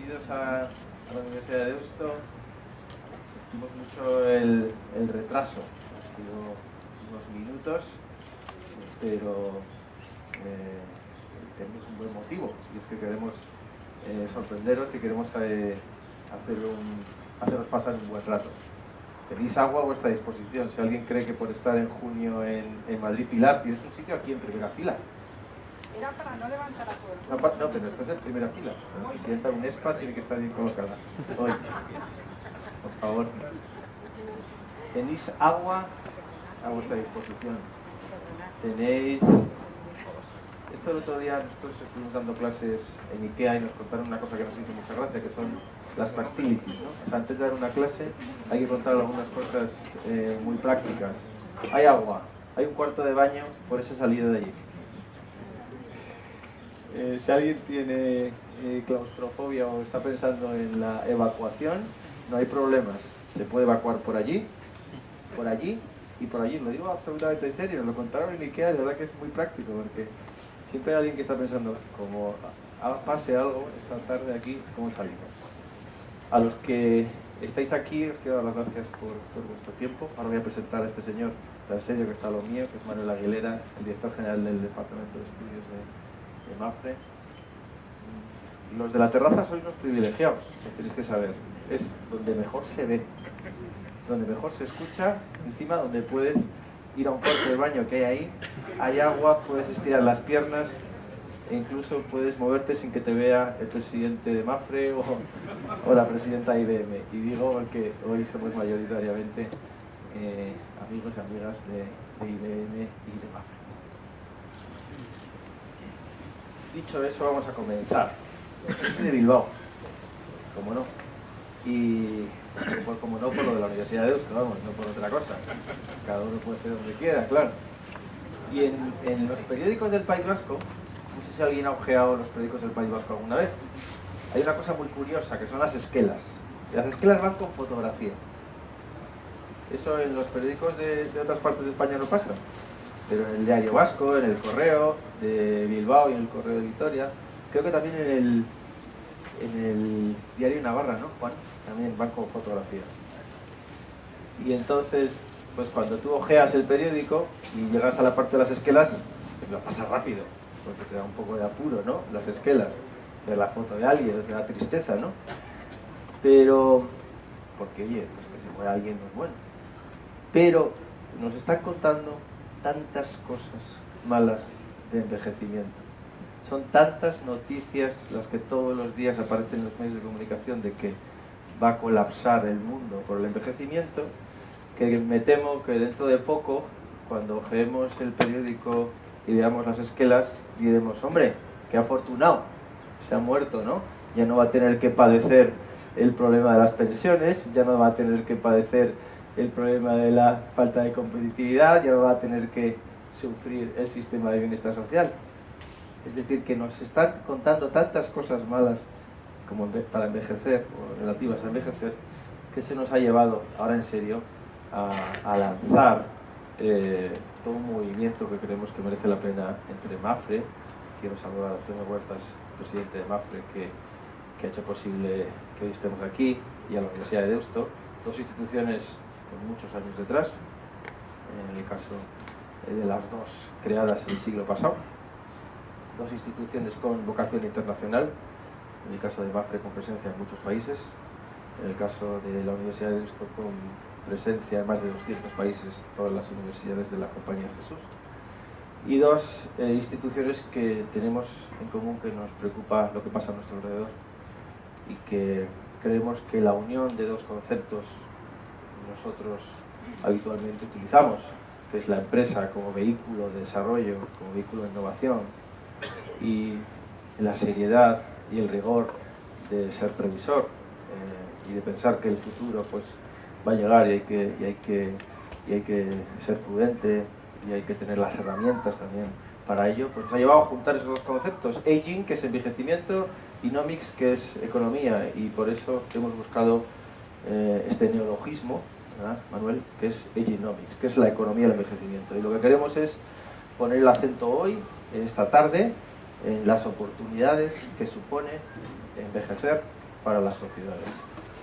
bienvenidos a la Universidad de Deusto. Sentimos mucho el retraso, ha sido unos minutos, pero tenemos un buen motivo, y es que queremos sorprenderos y queremos haceros pasar un buen rato. Tenéis agua a vuestra disposición. Si alguien cree que por estar en junio en Madrid Pilar tienes un sitio aquí en primera fila. Era para no levantar a todo el mundo. No, pero estás en primera fila. La presidenta de UNESPA tiene que estar bien colocada. Hoy, por favor. Tenéis agua a vuestra disposición. Tenéis... Esto el otro día nosotros estuvimos dando clases en IKEA y nos contaron una cosa que nos hizo mucha gracia, que son las practilities, ¿no? O sea, antes de dar una clase hay que contar algunas cosas muy prácticas. Hay agua, hay un cuarto de baño por esa salida de allí. Si alguien tiene claustrofobia o está pensando en la evacuación, no hay problemas. Se puede evacuar por allí y por allí. Lo digo absolutamente en serio, lo contaron en IKEA, la verdad que es muy práctico, porque siempre hay alguien que está pensando, como pase algo esta tarde aquí, ¿cómo salimos? A los que estáis aquí, os quiero dar las gracias por vuestro tiempo. Ahora voy a presentar a este señor tan serio que está a lo mío, que es Manuel Aguilera, el director general del Departamento de Estudios de MAFRE. Los de la terraza sois los privilegiados, lo tenéis que saber. Es donde mejor se ve, donde mejor se escucha, encima donde puedes ir a un cuarto de baño que hay ahí, hay agua, puedes estirar las piernas e incluso puedes moverte sin que te vea el presidente de MAFRE o la presidenta de IBM. Y digo porque hoy somos mayoritariamente amigos y amigas de IBM y de MAFRE. Dicho eso, vamos a comenzar. Soy de Bilbao, como no. Y como no por lo de la Universidad de Deusto, vamos, no por otra cosa. Cada uno puede ser donde quiera, claro. Y en los periódicos del País Vasco, no sé si alguien ha ojeado los periódicos del País Vasco alguna vez, hay una cosa muy curiosa, que son las esquelas. Las esquelas van con fotografía. Eso en los periódicos de otras partes de España no pasa. Pero en el Diario Vasco, en el Correo de Bilbao y en el Correo de Vitoria, creo que también en el Diario Navarra, ¿no, Juan? También van con fotografía. Y entonces, pues cuando tú ojeas el periódico y llegas a la parte de las esquelas, pues lo pasas rápido, porque te da un poco de apuro, ¿no? Las esquelas, de la foto de alguien, de la tristeza, ¿no? Pero, porque oye, pues que se muera alguien no es bueno. Pero nos están contando tantas cosas malas de envejecimiento. Son tantas noticias las que todos los días aparecen en los medios de comunicación de que va a colapsar el mundo por el envejecimiento, que me temo que dentro de poco, cuando ojeemos el periódico y veamos las esquelas, diremos, hombre, qué afortunado, se ha muerto, ¿no? Ya no va a tener que padecer el problema de las pensiones, ya no va a tener que padecer el problema de la falta de competitividad, ya no va a tener que sufrir el sistema de bienestar social. Es decir, que nos están contando tantas cosas malas como para envejecer, o relativas a envejecer, que se nos ha llevado, ahora en serio, a lanzar todo un movimiento que creemos que merece la pena entre MAFRE. Quiero saludar a Antonio Huertas, presidente de MAFRE, que ha hecho posible que hoy estemos aquí, y a la Universidad de Deusto, dos instituciones con muchos años detrás, en el caso de las dos creadas el siglo pasado, dos instituciones con vocación internacional, en el caso de MAFRE con presencia en muchos países, en el caso de la Universidad de Deusto con presencia en más de 200 países, todas las universidades de la Compañía Jesús, y dos instituciones que tenemos en común, que nos preocupa lo que pasa a nuestro alrededor y que creemos que la unión de dos conceptos nosotros habitualmente utilizamos, que es la empresa como vehículo de desarrollo, como vehículo de innovación, y la seriedad y el rigor de ser previsor y de pensar que el futuro pues va a llegar y hay que ser prudente y hay que tener las herramientas también para ello, pues nos ha llevado a juntar esos dos conceptos: aging, que es envejecimiento, y nomics, que es economía, y por eso hemos buscado este neologismo, ¿verdad, Manuel?, que es aginomics, que es la economía del envejecimiento. Y lo que queremos es poner el acento hoy, esta tarde, en las oportunidades que supone envejecer para las sociedades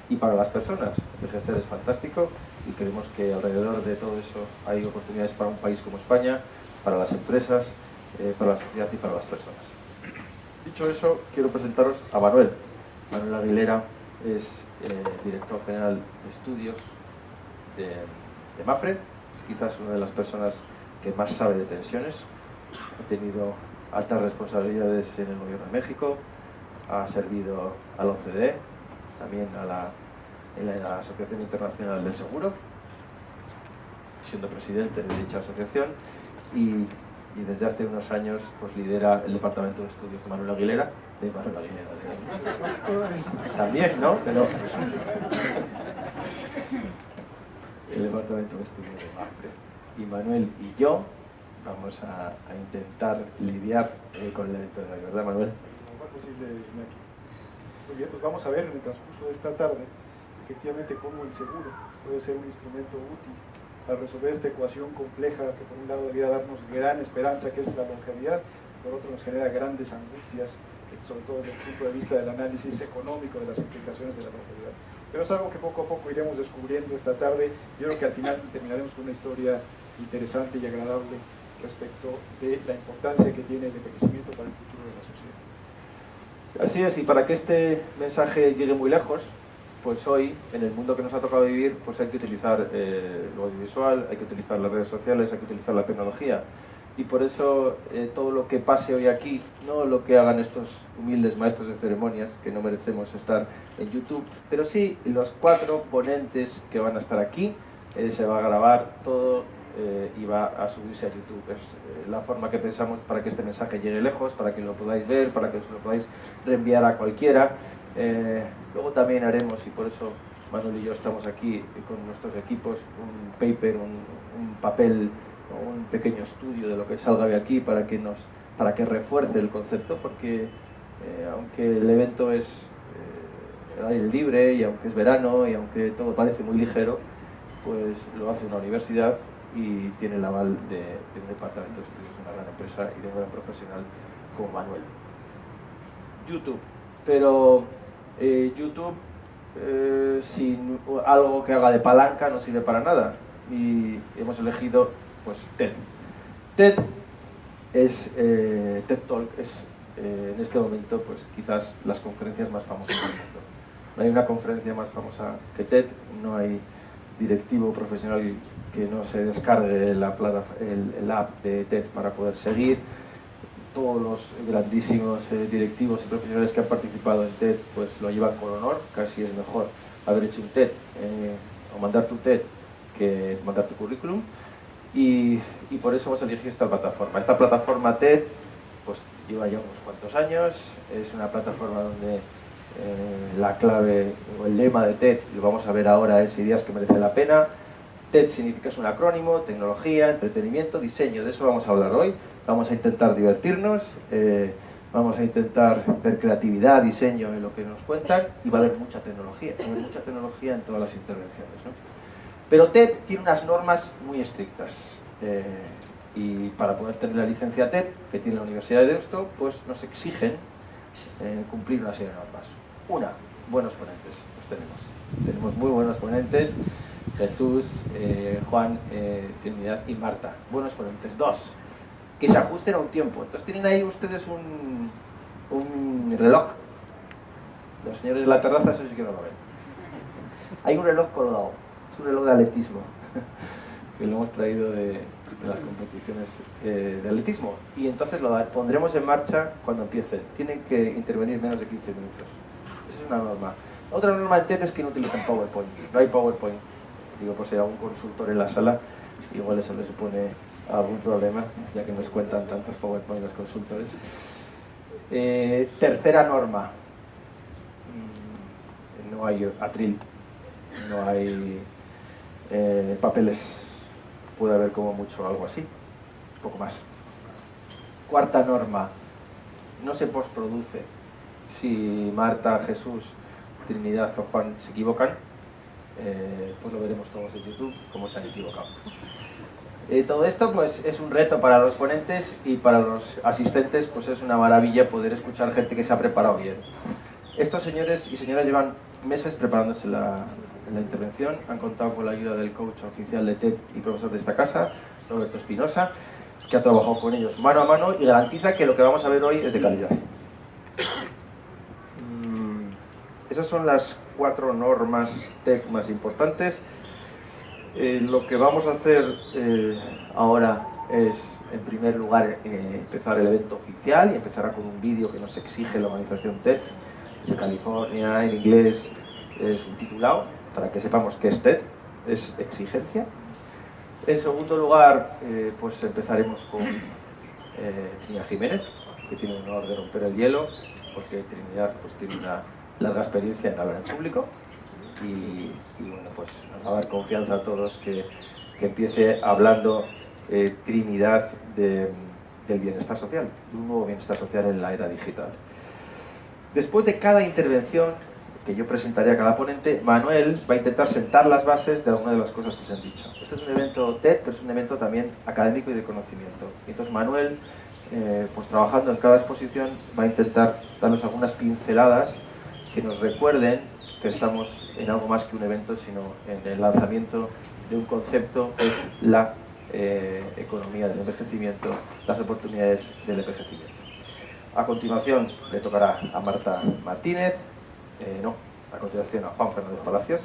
y para las personas. Envejecer es fantástico y creemos que alrededor de todo eso hay oportunidades para un país como España, para las empresas, para la sociedad y para las personas. Dicho eso, quiero presentaros a Manuel. Manuel Aguilera es director general de estudios de Mapfre. Es quizás una de las personas que más sabe de tensiones. Ha tenido altas responsabilidades en el gobierno de México, ha servido a la OCDE, también en la Asociación Internacional del Seguro, siendo presidente de dicha asociación, y desde hace unos años pues lidera el departamento de estudios de Manuel Aguilera, también, ¿no? Pero el departamento de estudios de Mapfre. Y Manuel y yo vamos a intentar lidiar con el evento de hoy, ¿verdad, Manuel? Lo más posible, Iñaki. Muy bien, pues vamos a ver en el transcurso de esta tarde efectivamente cómo el seguro puede ser un instrumento útil para resolver esta ecuación compleja que por un lado debería darnos gran esperanza, que es la longevidad, por otro nos genera grandes angustias, que sobre todo desde el punto de vista del análisis económico de las implicaciones de la longevidad. Pero es algo que poco a poco iremos descubriendo esta tarde. Yo creo que al final terminaremos con una historia interesante y agradable respecto de la importancia que tiene el envejecimiento para el futuro de la sociedad. Así es, y para que este mensaje llegue muy lejos, pues hoy, en el mundo que nos ha tocado vivir, pues hay que utilizar lo audiovisual, hay que utilizar las redes sociales, hay que utilizar la tecnología. Y por eso todo lo que pase hoy aquí, no lo que hagan estos humildes maestros de ceremonias, que no merecemos estar en YouTube, pero sí los 4 ponentes que van a estar aquí, se va a grabar todo y va a subirse a YouTube. Es la forma que pensamos para que este mensaje llegue lejos, para que lo podáis ver, para que os lo podáis reenviar a cualquiera. Luego también haremos, y por eso Manuel y yo estamos aquí con nuestros equipos, un paper, un papel, un pequeño estudio de lo que salga de aquí para que refuerce el concepto, porque aunque el evento es al aire libre y aunque es verano y aunque todo parece muy ligero, pues lo hace una universidad y tiene el aval de un departamento de estudios de una gran empresa y de un gran profesional como Manuel. YouTube. Pero YouTube sin algo que haga de palanca no sirve para nada, y hemos elegido pues TED. TED Talk es en este momento pues quizás las conferencias más famosas del mundo. No hay una conferencia más famosa que TED, no hay directivo profesional que no se descargue el app de TED para poder seguir. Todos los grandísimos directivos y profesionales que han participado en TED pues lo llevan con honor. Casi es mejor haber hecho un TED o mandar tu TED que mandar tu currículum, y por eso hemos elegido esta plataforma. Esta plataforma TED pues lleva ya unos cuantos años, es una plataforma donde la clave o el lema de TED, lo vamos a ver ahora, es ideas que merecen la pena. TED significa, es un acrónimo, tecnología, entretenimiento, diseño. De eso vamos a hablar hoy. Vamos a intentar divertirnos, vamos a intentar ver creatividad, diseño en lo que nos cuentan, y va a haber mucha tecnología en todas las intervenciones, ¿no? Pero TED tiene unas normas muy estrictas, y para poder tener la licencia TED que tiene la Universidad de Deusto, pues nos exigen cumplir una serie de normas. Una, buenos ponentes, los tenemos muy buenos ponentes: Jesús, Juan, Trinidad y Marta. Buenos ponentes. 2, que se ajusten a un tiempo. Entonces tienen ahí ustedes un reloj. Los señores de la terraza, eso sí que no lo ven. Hay un reloj colgado, es un reloj de atletismo, que lo hemos traído de las competiciones de atletismo, y entonces lo pondremos en marcha cuando empiece. Tienen que intervenir menos de 15 minutos. Esa es una norma. Otra norma en TED es que no utilizan PowerPoint. No hay PowerPoint. Digo, por si hay algún consultor en la sala, igual eso le supone algún problema, ya que nos cuentan tantos PowerPoint los consultores. Tercera norma: no hay atril, no hay papeles. Puede haber como mucho algo así, poco más. Cuarta norma: no se postproduce. Si Marta, Jesús, Trinidad o Juan se equivocan, pues lo veremos todos en YouTube cómo se han equivocado. Todo esto pues es un reto para los ponentes, y para los asistentes pues es una maravilla poder escuchar gente que se ha preparado bien. Estos señores y señoras llevan meses preparándose la intervención, han contado con la ayuda del coach oficial de TED y profesor de esta casa, Roberto Espinosa, que ha trabajado con ellos mano a mano y garantiza que lo que vamos a ver hoy es de calidad. Esas son las 4 normas TED más importantes. Lo que vamos a hacer ahora es, en primer lugar, empezar el evento oficial y empezará con un vídeo que nos exige la organización TED de California, en inglés, subtitulado, para que sepamos qué es TED, es exigencia. En segundo lugar, pues empezaremos con Trinidad Jiménez, que tiene el honor de romper el hielo, porque Trinidad pues, tiene una larga experiencia en hablar en público y bueno, pues nos va a dar confianza a todos que empiece hablando Trinidad del bienestar social, de un nuevo bienestar social en la era digital. Después de cada intervención que yo presentaré a cada ponente, Manuel va a intentar sentar las bases de alguna de las cosas que se han dicho. Esto es un evento TED, pero es un evento también académico y de conocimiento. Y entonces Manuel, pues trabajando en cada exposición, va a intentar darnos algunas pinceladas que nos recuerden que estamos en algo más que un evento, sino en el lanzamiento de un concepto que es la economía del envejecimiento, las oportunidades del envejecimiento. A continuación le tocará a Marta Martínez, a continuación a Juan Fernández Palacios,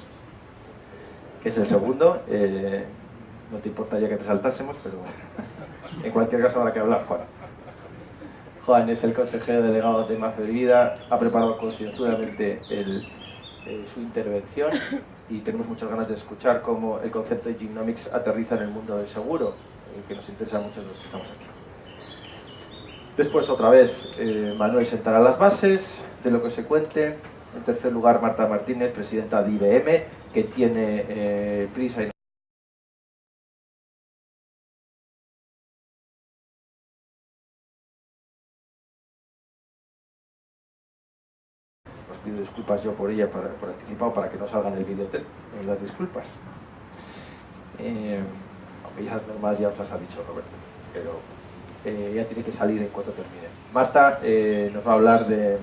que es el segundo. No te importaría que te saltásemos, pero en cualquier caso habrá que hablar, Juan. Juan es el consejero delegado de Mafre de Vida, ha preparado concienzudamente su intervención y tenemos muchas ganas de escuchar cómo el concepto de Genomics aterriza en el mundo del seguro, que nos interesa mucho a los que estamos aquí. Después, otra vez, Manuel sentará las bases de lo que se cuente. En tercer lugar, Marta Martínez, presidenta de IBM, que tiene prisa y os pido disculpas yo por ella por anticipado para que no salga en el vídeo TED, las disculpas. Aunque ya normas ya os las ha dicho Roberto, pero ya tiene que salir en cuanto termine. Marta nos va a hablar de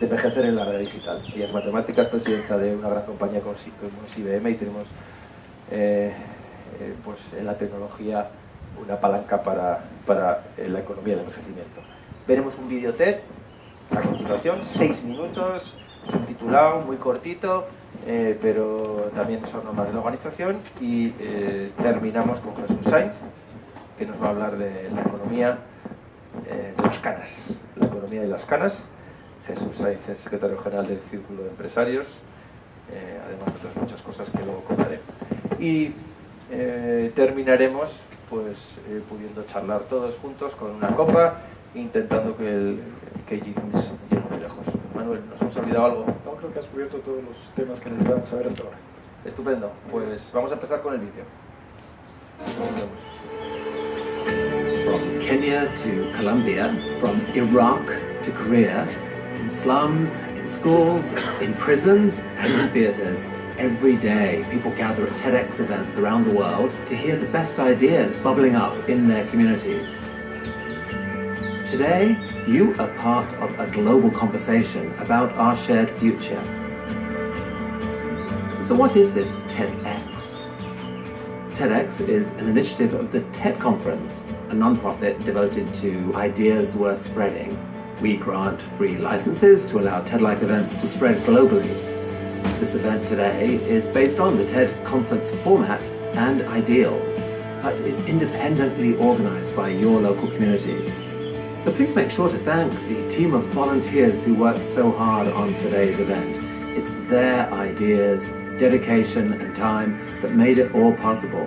envejecer en la era digital. Ella es matemática, es presidenta de una gran compañía como es IBM y tenemos pues en la tecnología una palanca para la economía del envejecimiento. Veremos un vídeo TED a continuación, 6 minutos, subtitulado, muy cortito, pero también son normas de la organización y terminamos con Jesús Sainz, que nos va a hablar de la economía de las canas, la economía de las canas. Jesús Sainz es secretario general del Círculo de Empresarios, además de otras muchas cosas que luego contaré. Y terminaremos pues pudiendo charlar todos juntos con una copa, intentando que Genomics llegue muy lejos. Manuel, ¿nos hemos olvidado algo? No, creo que has cubierto todos los temas que necesitábamos saber hasta ahora. Estupendo, pues vamos a empezar con el vídeo. From Kenya to Colombia, from Iraq to Korea, in slums, in schools, in prisons, and in theatres. Every day, people gather at TEDx events around the world to hear the best ideas bubbling up in their communities. Today, you are part of a global conversation about our shared future. So what is this TEDx? TEDx is an initiative of the TED Conference, a non-profit devoted to ideas worth spreading. We grant free licenses to allow TED-like events to spread globally. This event today is based on the TED Conference format and ideals, but is independently organized by your local community. So please make sure to thank the team of volunteers who worked so hard on today's event. It's their ideas, dedication and time that made it all possible.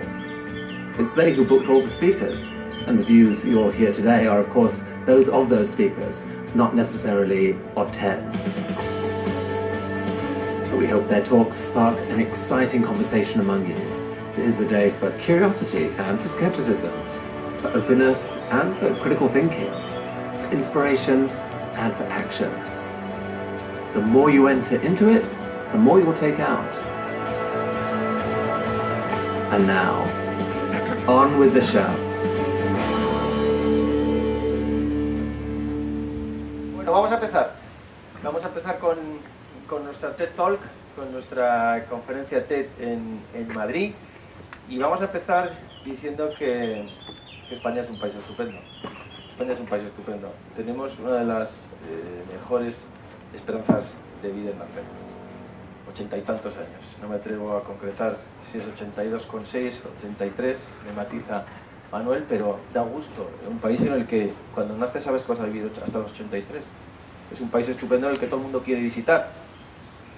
It's they who booked all the speakers, and the views you'll hear today are of course those of those speakers, not necessarily of TEDs. But we hope their talks spark an exciting conversation among you. This is a day for curiosity and for skepticism, for openness and for critical thinking, for inspiration and for action. The more you enter into it, the more you'll take out. And now, on with the show. Bueno, vamos a empezar. Vamos a empezar con con nuestra TED Talk, con nuestra conferencia TED en Madrid, y vamos a empezar diciendo que España es un país estupendo. España es un país estupendo. Tenemos una de las mejores esperanzas de vida en nacer. 80 y tantos años. No me atrevo a concretar si es 82,6 o 83, me matiza Manuel, pero da gusto. Un país en el que cuando naces sabes que vas a vivir hasta los 83. Es un país estupendo en el que todo el mundo quiere visitar.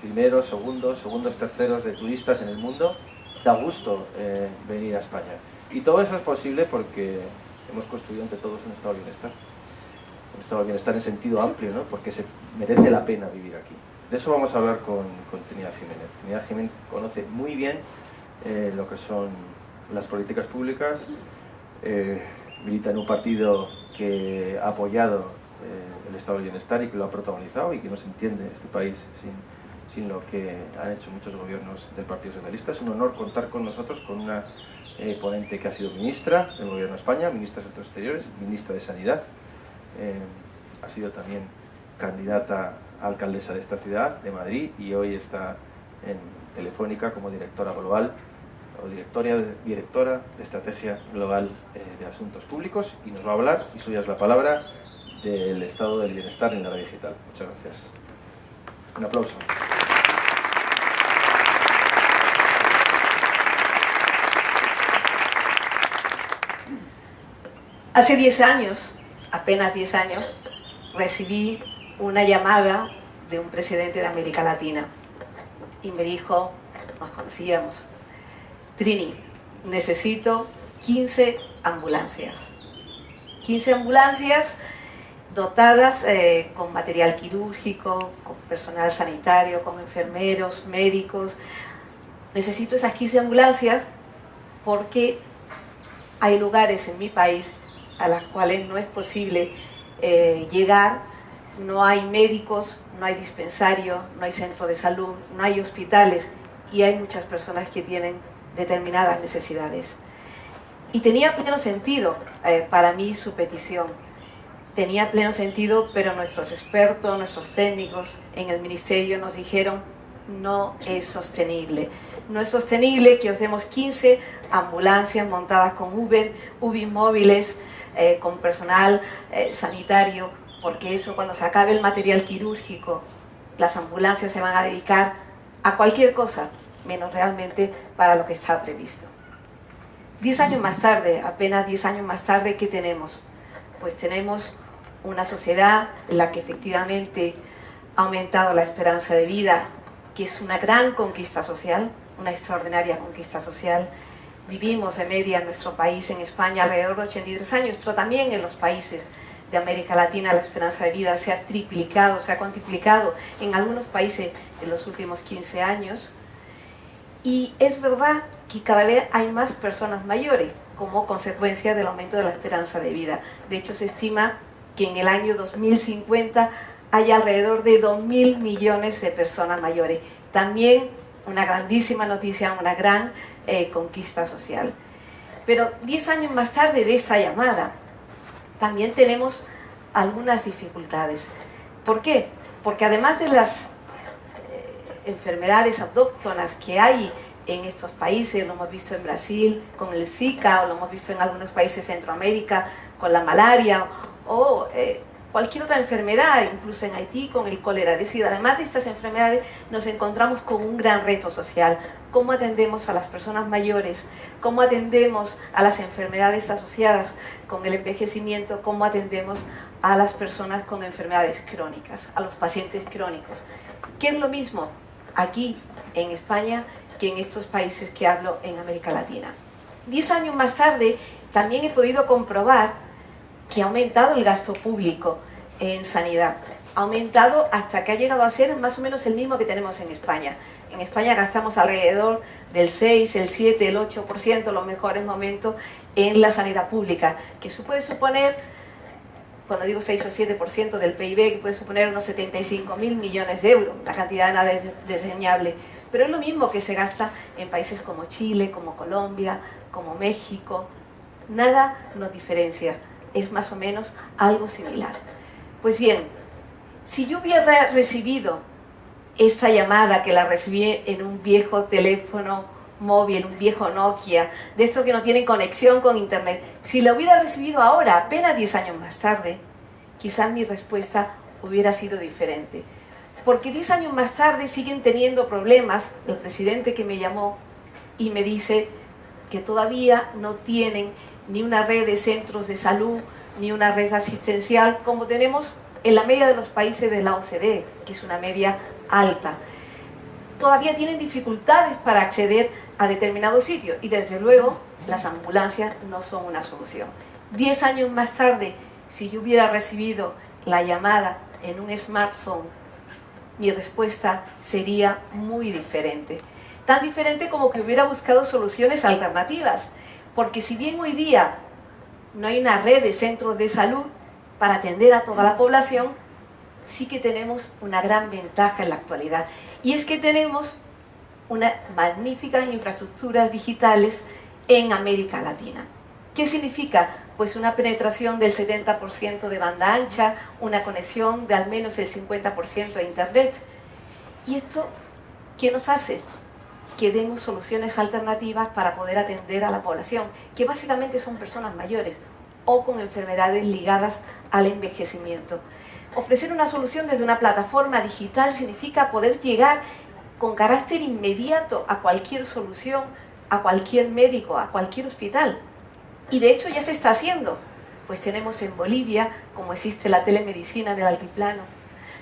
Primeros, segundos, terceros de turistas en el mundo. Da gusto venir a España. Y todo eso es posible porque hemos construido entre todos un estado de bienestar. Un estado de bienestar en sentido amplio, ¿no? Porque se merece la pena vivir aquí. De eso vamos a hablar con Trinidad Jiménez. Trinidad Jiménez conoce muy bien lo que son las políticas públicas, milita en un partido que ha apoyado el estado de bienestar y que lo ha protagonizado y que no se entiende este país sin lo que han hecho muchos gobiernos del Partido Socialista. Es un honor contar con nosotros, con una ponente que ha sido ministra del Gobierno de España, ministra de Asuntos Exteriores, ministra de Sanidad, ha sido también candidata a alcaldesa de esta ciudad, de Madrid, y hoy está en Telefónica como directora global o directora de Estrategia Global de Asuntos Públicos, y nos va a hablar, y suya es la palabra, del estado del bienestar en la era digital. Muchas gracias. Un aplauso. Hace 10 años, apenas 10 años, recibí una llamada de un presidente de América Latina y me dijo, nos conocíamos, Trini, necesito 15 ambulancias. 15 ambulancias dotadas con material quirúrgico, con personal sanitario, con enfermeros, médicos. Necesito esas 15 ambulancias porque hay lugares en mi país a las cuales no es posible llegar, no hay médicos, no hay dispensario, no hay centro de salud, no hay hospitales y hay muchas personas que tienen determinadas necesidades. Y tenía pleno sentido para mí su petición. Tenía pleno sentido, pero nuestros expertos, nuestros técnicos en el ministerio nos dijeron no es sostenible. No es sostenible que os demos 15 ambulancias montadas con UBI móviles, con personal sanitario, porque eso cuando se acabe el material quirúrgico, las ambulancias se van a dedicar a cualquier cosa, menos realmente para lo que está previsto. 10 años más tarde, apenas 10 años más tarde, ¿qué tenemos? Pues tenemos una sociedad en la que efectivamente ha aumentado la esperanza de vida, que es una gran conquista social, una extraordinaria conquista social. Vivimos de media en nuestro país, en España, alrededor de 83 años, pero también en los países de América Latina la esperanza de vida se ha triplicado, se ha cuantiplicado en algunos países en los últimos 15 años. Y es verdad que cada vez hay más personas mayores como consecuencia del aumento de la esperanza de vida. De hecho, se estima que en el año 2050 hay alrededor de 2.000 millones de personas mayores. También una grandísima noticia, una gran conquista social. Pero 10 años más tarde de esta llamada, también tenemos algunas dificultades. ¿Por qué? Porque además de las enfermedades autóctonas que hay en estos países, lo hemos visto en Brasil con el Zika, o lo hemos visto en algunos países de Centroamérica con la malaria, o cualquier otra enfermedad, incluso en Haití con el cólera. Es decir, además de estas enfermedades, nos encontramos con un gran reto social. ¿Cómo atendemos a las personas mayores? ¿Cómo atendemos a las enfermedades asociadas con el envejecimiento? ¿Cómo atendemos a las personas con enfermedades crónicas, a los pacientes crónicos? ¿Qué es lo mismo aquí en España que en estos países que hablo en América Latina? 10 años más tarde, también he podido comprobar que ha aumentado el gasto público en sanidad. Ha aumentado hasta que ha llegado a ser más o menos el mismo que tenemos en España. En España gastamos alrededor del 6, el 7, el 8%, los mejores momentos, en la sanidad pública, que eso puede suponer, cuando digo 6 o 7% del PIB, que puede suponer unos 75.000 millones de euros, una cantidad nada desdeñable. Pero es lo mismo que se gasta en países como Chile, como Colombia, como México. Nada nos diferencia. Es más o menos algo similar. Pues bien, si yo hubiera recibido esta llamada que la recibí en un viejo teléfono móvil, un viejo Nokia, de estos que no tienen conexión con internet, si la hubiera recibido ahora, apenas 10 años más tarde, quizás mi respuesta hubiera sido diferente. Porque 10 años más tarde siguen teniendo problemas. El presidente que me llamó y me dice que todavía no tienen ni una red de centros de salud, ni una red asistencial, como tenemos en la media de los países de la OCDE, que es una media alta. Todavía tienen dificultades para acceder a determinados sitios y desde luego las ambulancias no son una solución. 10 años más tarde, si yo hubiera recibido la llamada en un smartphone, mi respuesta sería muy diferente. Tan diferente como que hubiera buscado soluciones alternativas. Porque si bien hoy día no hay una red de centros de salud para atender a toda la población, sí que tenemos una gran ventaja en la actualidad. Y es que tenemos unas magníficas infraestructuras digitales en América Latina. ¿Qué significa? Pues una penetración del 70% de banda ancha, una conexión de al menos el 50% a Internet. ¿Y esto qué nos hace? Que demos soluciones alternativas para poder atender a la población, que básicamente son personas mayores o con enfermedades ligadas al envejecimiento. Ofrecer una solución desde una plataforma digital significa poder llegar con carácter inmediato a cualquier solución, a cualquier médico, a cualquier hospital. Y de hecho ya se está haciendo. Pues tenemos en Bolivia, como existe la telemedicina en el altiplano.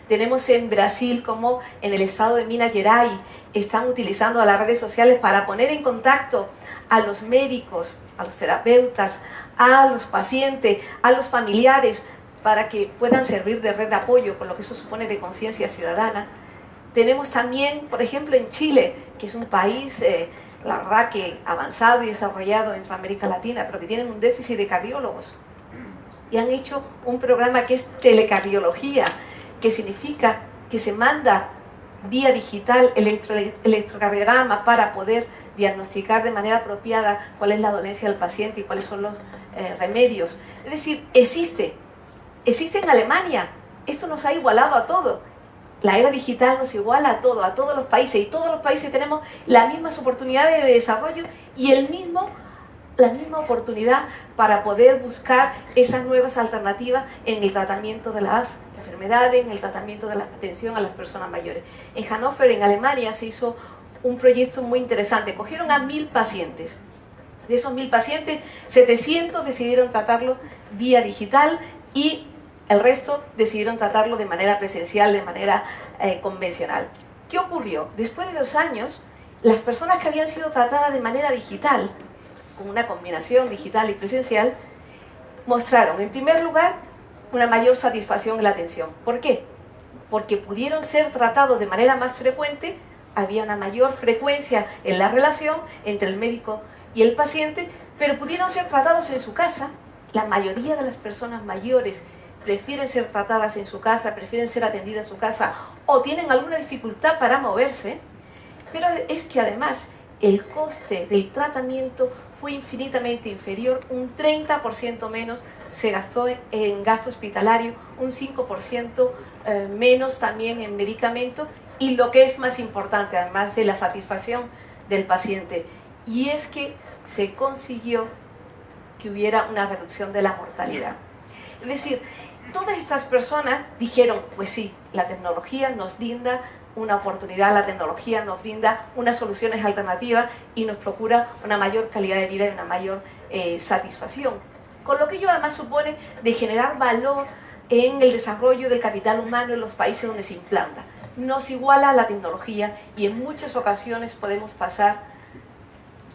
Tenemos en Brasil, como en el estado de Minas Gerais, están utilizando las redes sociales para poner en contacto a los médicos, a los terapeutas, a los pacientes, a los familiares, para que puedan servir de red de apoyo, con lo que eso supone de conciencia ciudadana. Tenemos también, por ejemplo, en Chile, que es un país, la verdad que avanzado y desarrollado dentro de América Latina, pero que tienen un déficit de cardiólogos. Y han hecho un programa que es telecardiología, que significa que se manda vía digital electrocardiograma para poder diagnosticar de manera apropiada cuál es la dolencia del paciente y cuáles son los remedios. Es decir, existe en Alemania. Esto nos ha igualado a todo. La era digital nos iguala a todos los países, y todos los países tenemos las mismas oportunidades de desarrollo y la misma oportunidad para poder buscar esas nuevas alternativas en el tratamiento de las enfermedades, en el tratamiento de la atención a las personas mayores. En Hannover, en Alemania, se hizo un proyecto muy interesante. Cogieron a 1000 pacientes. De esos 1000 pacientes, 700 decidieron tratarlo vía digital y el resto decidieron tratarlo de manera presencial, de manera convencional. ¿Qué ocurrió? Después de 2 años, las personas que habían sido tratadas de manera digital, con una combinación digital y presencial, mostraron, en primer lugar, una mayor satisfacción en la atención. ¿Por qué? Porque pudieron ser tratados de manera más frecuente, había una mayor frecuencia en la relación entre el médico y el paciente, pero pudieron ser tratados en su casa. La mayoría de las personas mayores prefieren ser tratadas en su casa, prefieren ser atendidas en su casa o tienen alguna dificultad para moverse, pero es que además el coste del tratamiento fue infinitamente inferior, un 30% menos se gastó en gasto hospitalario, un 5% menos también en medicamentos y lo que es más importante, además de la satisfacción del paciente, y es que se consiguió que hubiera una reducción de la mortalidad. Es decir, todas estas personas dijeron, pues sí, la tecnología nos brinda una oportunidad, la tecnología nos brinda unas soluciones alternativas y nos procura una mayor calidad de vida y una mayor satisfacción. Con lo que ello además supone de generar valor en el desarrollo del capital humano en los países donde se implanta. Nos iguala la tecnología y en muchas ocasiones podemos pasar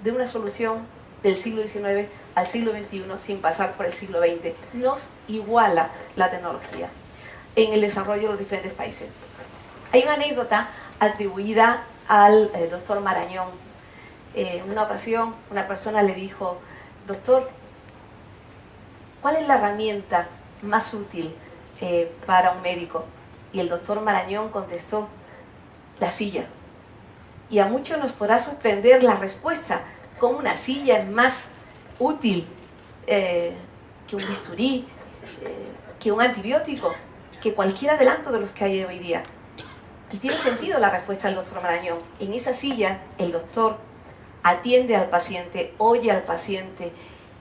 de una solución del siglo XIX al siglo XXI sin pasar por el siglo XX. Nos iguala la tecnología en el desarrollo de los diferentes países. Hay una anécdota atribuida al doctor Marañón. En una ocasión una persona le dijo, doctor, ¿cuál es la herramienta más útil para un médico? Y el doctor Marañón contestó, la silla. Y a muchos nos podrá sorprender la respuesta, cómo una silla es más útil que un bisturí, que un antibiótico, que cualquier adelanto de los que hay hoy día. Y tiene sentido la respuesta del doctor Marañón. En esa silla, el doctor atiende al paciente, oye al paciente,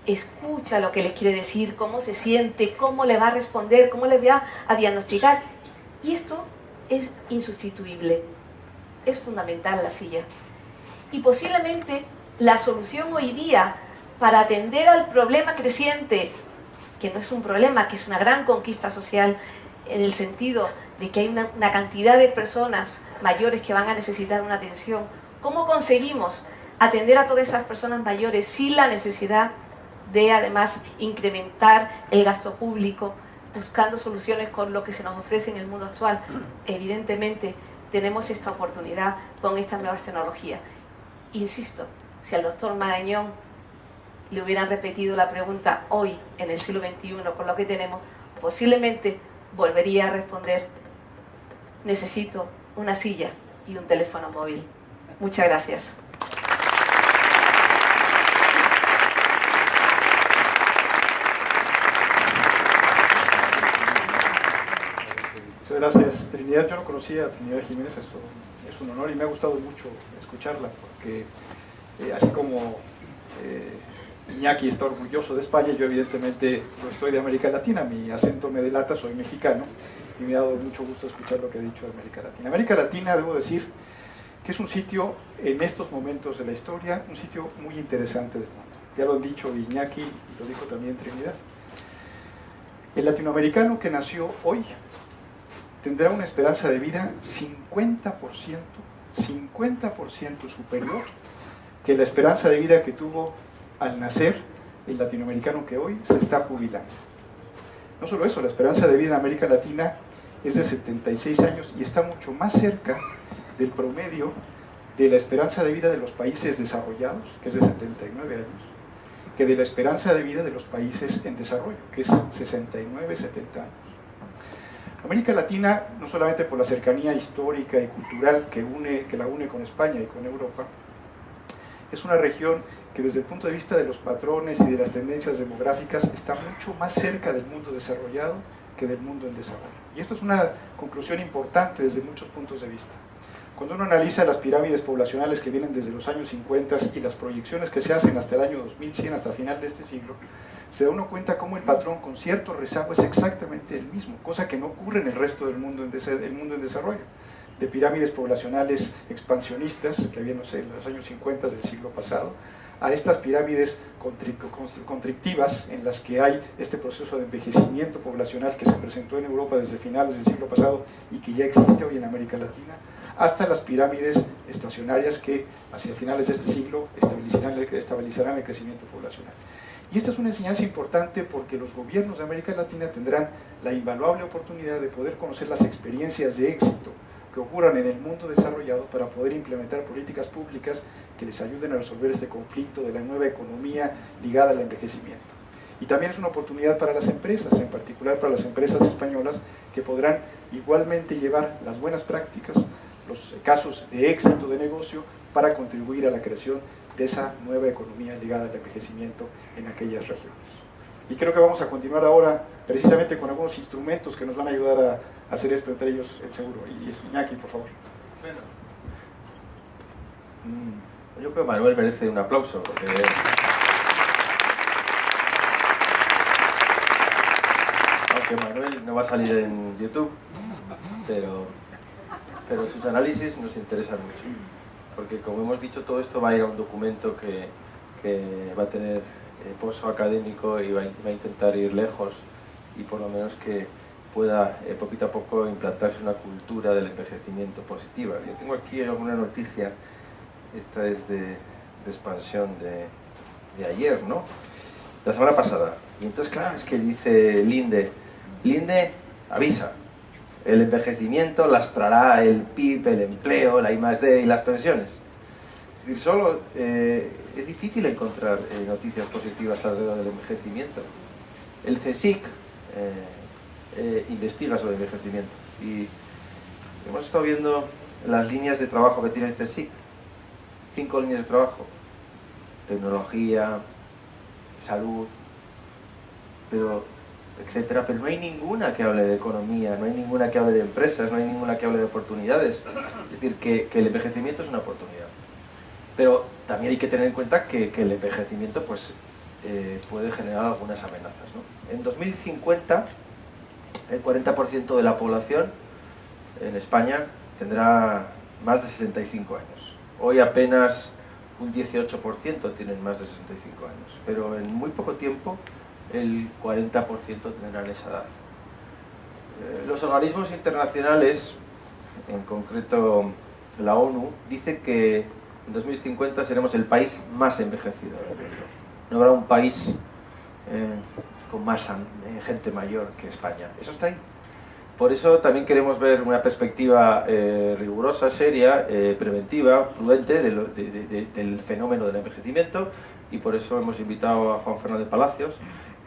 escucha lo que le quiere decir, cómo se siente, cómo le va a responder, cómo le va a diagnosticar. Y esto es insustituible. Es fundamental la silla. Y posiblemente la solución hoy día para atender al problema creciente, que no es un problema, que es una gran conquista social, en el sentido de que hay una cantidad de personas mayores que van a necesitar una atención. ¿Cómo conseguimos atender a todas esas personas mayores sin la necesidad de, además, incrementar el gasto público, buscando soluciones con lo que se nos ofrece en el mundo actual? Evidentemente, tenemos esta oportunidad con estas nuevas tecnologías. Insisto, si al doctor Marañón le hubieran repetido la pregunta hoy, en el siglo XXI, con lo que tenemos, posiblemente volvería a responder: necesito una silla y un teléfono móvil. Muchas gracias. Muchas gracias, Trinidad. Yo no conocía a Trinidad Jiménez, esto es un honor y me ha gustado mucho escucharla, porque así como Iñaki está orgulloso de España, yo evidentemente lo estoy de América Latina, mi acento me delata, soy mexicano, y me ha dado mucho gusto escuchar lo que ha dicho de América Latina. América Latina, debo decir, que es un sitio, en estos momentos de la historia, un sitio muy interesante del mundo. Ya lo han dicho Iñaki y lo dijo también Trinidad. El latinoamericano que nació hoy tendrá una esperanza de vida 50% superior que la esperanza de vida que tuvo al nacer el latinoamericano que hoy se está jubilando. No solo eso, la esperanza de vida en América Latina es de 76 años y está mucho más cerca del promedio de la esperanza de vida de los países desarrollados, que es de 79 años, que de la esperanza de vida de los países en desarrollo, que es 69, 70 años. América Latina, no solamente por la cercanía histórica y cultural que la une con España y con Europa, es una región que desde el punto de vista de los patrones y de las tendencias demográficas está mucho más cerca del mundo desarrollado que del mundo en desarrollo. Y esto es una conclusión importante desde muchos puntos de vista. Cuando uno analiza las pirámides poblacionales que vienen desde los años 50 y las proyecciones que se hacen hasta el año 2100, hasta el final de este siglo, se da uno cuenta cómo el patrón con cierto rezago es exactamente el mismo, cosa que no ocurre en el resto del mundo en desarrollo. De pirámides poblacionales expansionistas, que había, no sé, en los años 50 del siglo pasado, a estas pirámides constrictivas en las que hay este proceso de envejecimiento poblacional que se presentó en Europa desde finales del siglo pasado y que ya existe hoy en América Latina, hasta las pirámides estacionarias que hacia finales de este siglo estabilizarán el crecimiento poblacional. Y esta es una enseñanza importante porque los gobiernos de América Latina tendrán la invaluable oportunidad de poder conocer las experiencias de éxito que ocurran en el mundo desarrollado para poder implementar políticas públicas que les ayuden a resolver este conflicto de la nueva economía ligada al envejecimiento. Y también es una oportunidad para las empresas, en particular para las empresas españolas, que podrán igualmente llevar las buenas prácticas, los casos de éxito de negocio, para contribuir a la creación de esa nueva economía ligada al envejecimiento en aquellas regiones. Y creo que vamos a continuar ahora precisamente con algunos instrumentos que nos van a ayudar a hacer esto, entre ellos el seguro. Y Iñaki, por favor. Bueno, yo creo que Manuel merece un aplauso, porque aunque Manuel no va a salir en YouTube, pero sus análisis nos interesan mucho, porque como hemos dicho, todo esto va a ir a un documento que va a tener pozo académico y va a intentar ir lejos y por lo menos que pueda poquito a poco implantarse una cultura del envejecimiento positiva. Yo tengo aquí alguna noticia, esta es de expansión de ayer, ¿no? La semana pasada. Y entonces, claro, es que dice Linde avisa, el envejecimiento lastrará el PIB, el empleo, la I+D y las pensiones. Es decir, solo es difícil encontrar noticias positivas alrededor del envejecimiento. El CSIC investiga sobre envejecimiento y hemos estado viendo las líneas de trabajo que tiene el CSIC. 5 líneas de trabajo: tecnología, salud, pero etcétera, pero no hay ninguna que hable de economía, no hay ninguna que hable de empresas, no hay ninguna que hable de oportunidades. Es decir, que el envejecimiento es una oportunidad. Pero también hay que tener en cuenta que el envejecimiento pues, puede generar algunas amenazas, ¿no? En 2050, el 40% de la población en España tendrá más de 65 años. Hoy apenas un 18% tienen más de 65 años, pero en muy poco tiempo el 40% tendrán esa edad. Los organismos internacionales, en concreto la ONU, dice que en 2050 seremos el país más envejecido del mundo. No habrá un país con más gente mayor que España. Eso está ahí. Por eso también queremos ver una perspectiva rigurosa, seria, preventiva, prudente del fenómeno del envejecimiento, y por eso hemos invitado a Juan Fernández Palacios,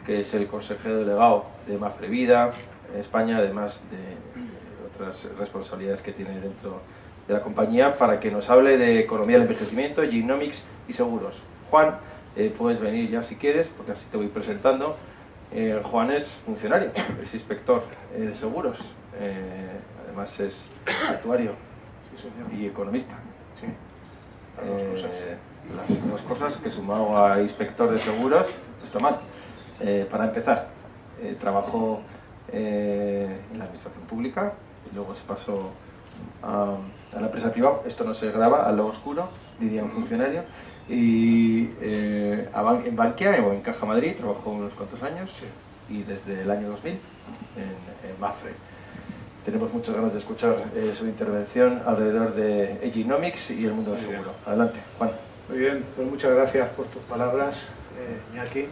que es el consejero delegado de Mapfre Vida en España, además de otras responsabilidades que tiene dentro de la compañía, para que nos hable de economía del envejecimiento, genomics y seguros. Juan, puedes venir ya si quieres, porque así te voy presentando. Juan es funcionario, es inspector de seguros, además es actuario y economista. Sí. Las dos cosas que sumado a inspector de seguros no está mal. Para empezar, trabajó en la administración pública y luego se pasó a la empresa privada. Esto no se graba, al lado oscuro, diría un funcionario. Y en Bankia o en Caja Madrid trabajó unos cuantos años, y desde el año 2000 en Mapfre. Tenemos muchas ganas de escuchar su intervención alrededor de genomics y el mundo del seguro. Adelante, Juan. Muy bien, pues muchas gracias por tus palabras, Iñaki.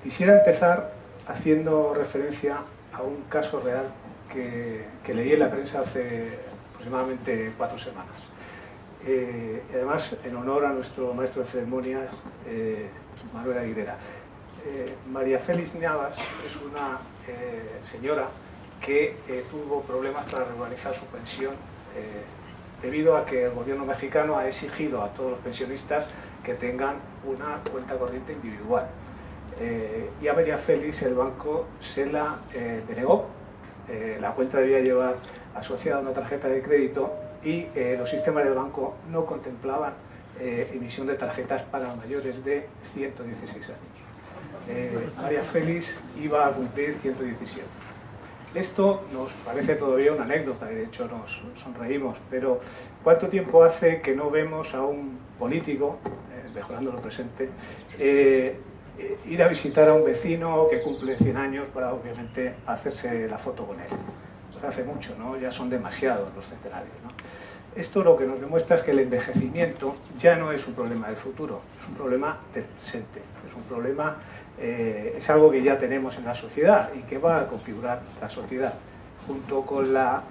Quisiera empezar haciendo referencia a un caso real que leí en la prensa hace aproximadamente 4 semanas. Además, en honor a nuestro maestro de ceremonias, Manuel Aguilera. María Félix Navas es una señora que tuvo problemas para regularizar su pensión debido a que el gobierno mexicano ha exigido a todos los pensionistas que tengan una cuenta corriente individual. Y a María Félix el banco se la denegó. La cuenta debía llevar asociada una tarjeta de crédito y los sistemas del banco no contemplaban emisión de tarjetas para mayores de 116 años. María Félix iba a cumplir 117. Esto nos parece todavía una anécdota, y de hecho nos sonreímos, pero ¿cuánto tiempo hace que no vemos a un político, mejorando lo presente, ir a visitar a un vecino que cumple 100 años para obviamente hacerse la foto con él? Pues hace mucho, ¿no? Ya son demasiados los centenarios, ¿no? Esto lo que nos demuestra es que el envejecimiento ya no es un problema del futuro, es un problema del presente, es un problema, es algo que ya tenemos en la sociedad y que va a configurar la sociedad. Junto con la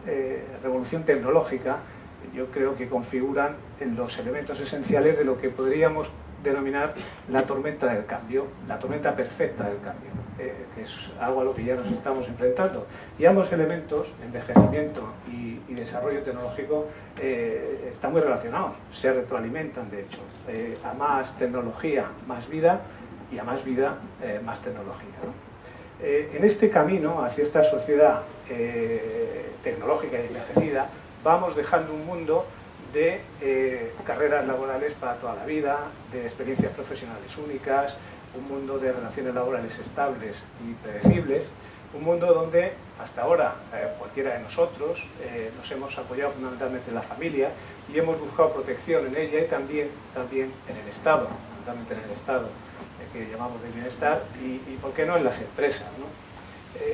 revolución tecnológica, yo creo que configuran en los elementos esenciales de lo que podríamos denominar la tormenta del cambio, la tormenta perfecta del cambio, que es algo a lo que ya nos estamos enfrentando. Y ambos elementos, envejecimiento y desarrollo tecnológico, están muy relacionados, se retroalimentan de hecho. A más tecnología, más vida, y a más vida, más tecnología, ¿no? En este camino hacia esta sociedad tecnológica y envejecida, vamos dejando un mundo de carreras laborales para toda la vida, de experiencias profesionales únicas, un mundo de relaciones laborales estables y predecibles, un mundo donde hasta ahora cualquiera de nosotros nos hemos apoyado fundamentalmente en la familia y hemos buscado protección en ella y también en el Estado, fundamentalmente en el Estado, que llamamos de bienestar, y por qué no en las empresas, ¿no?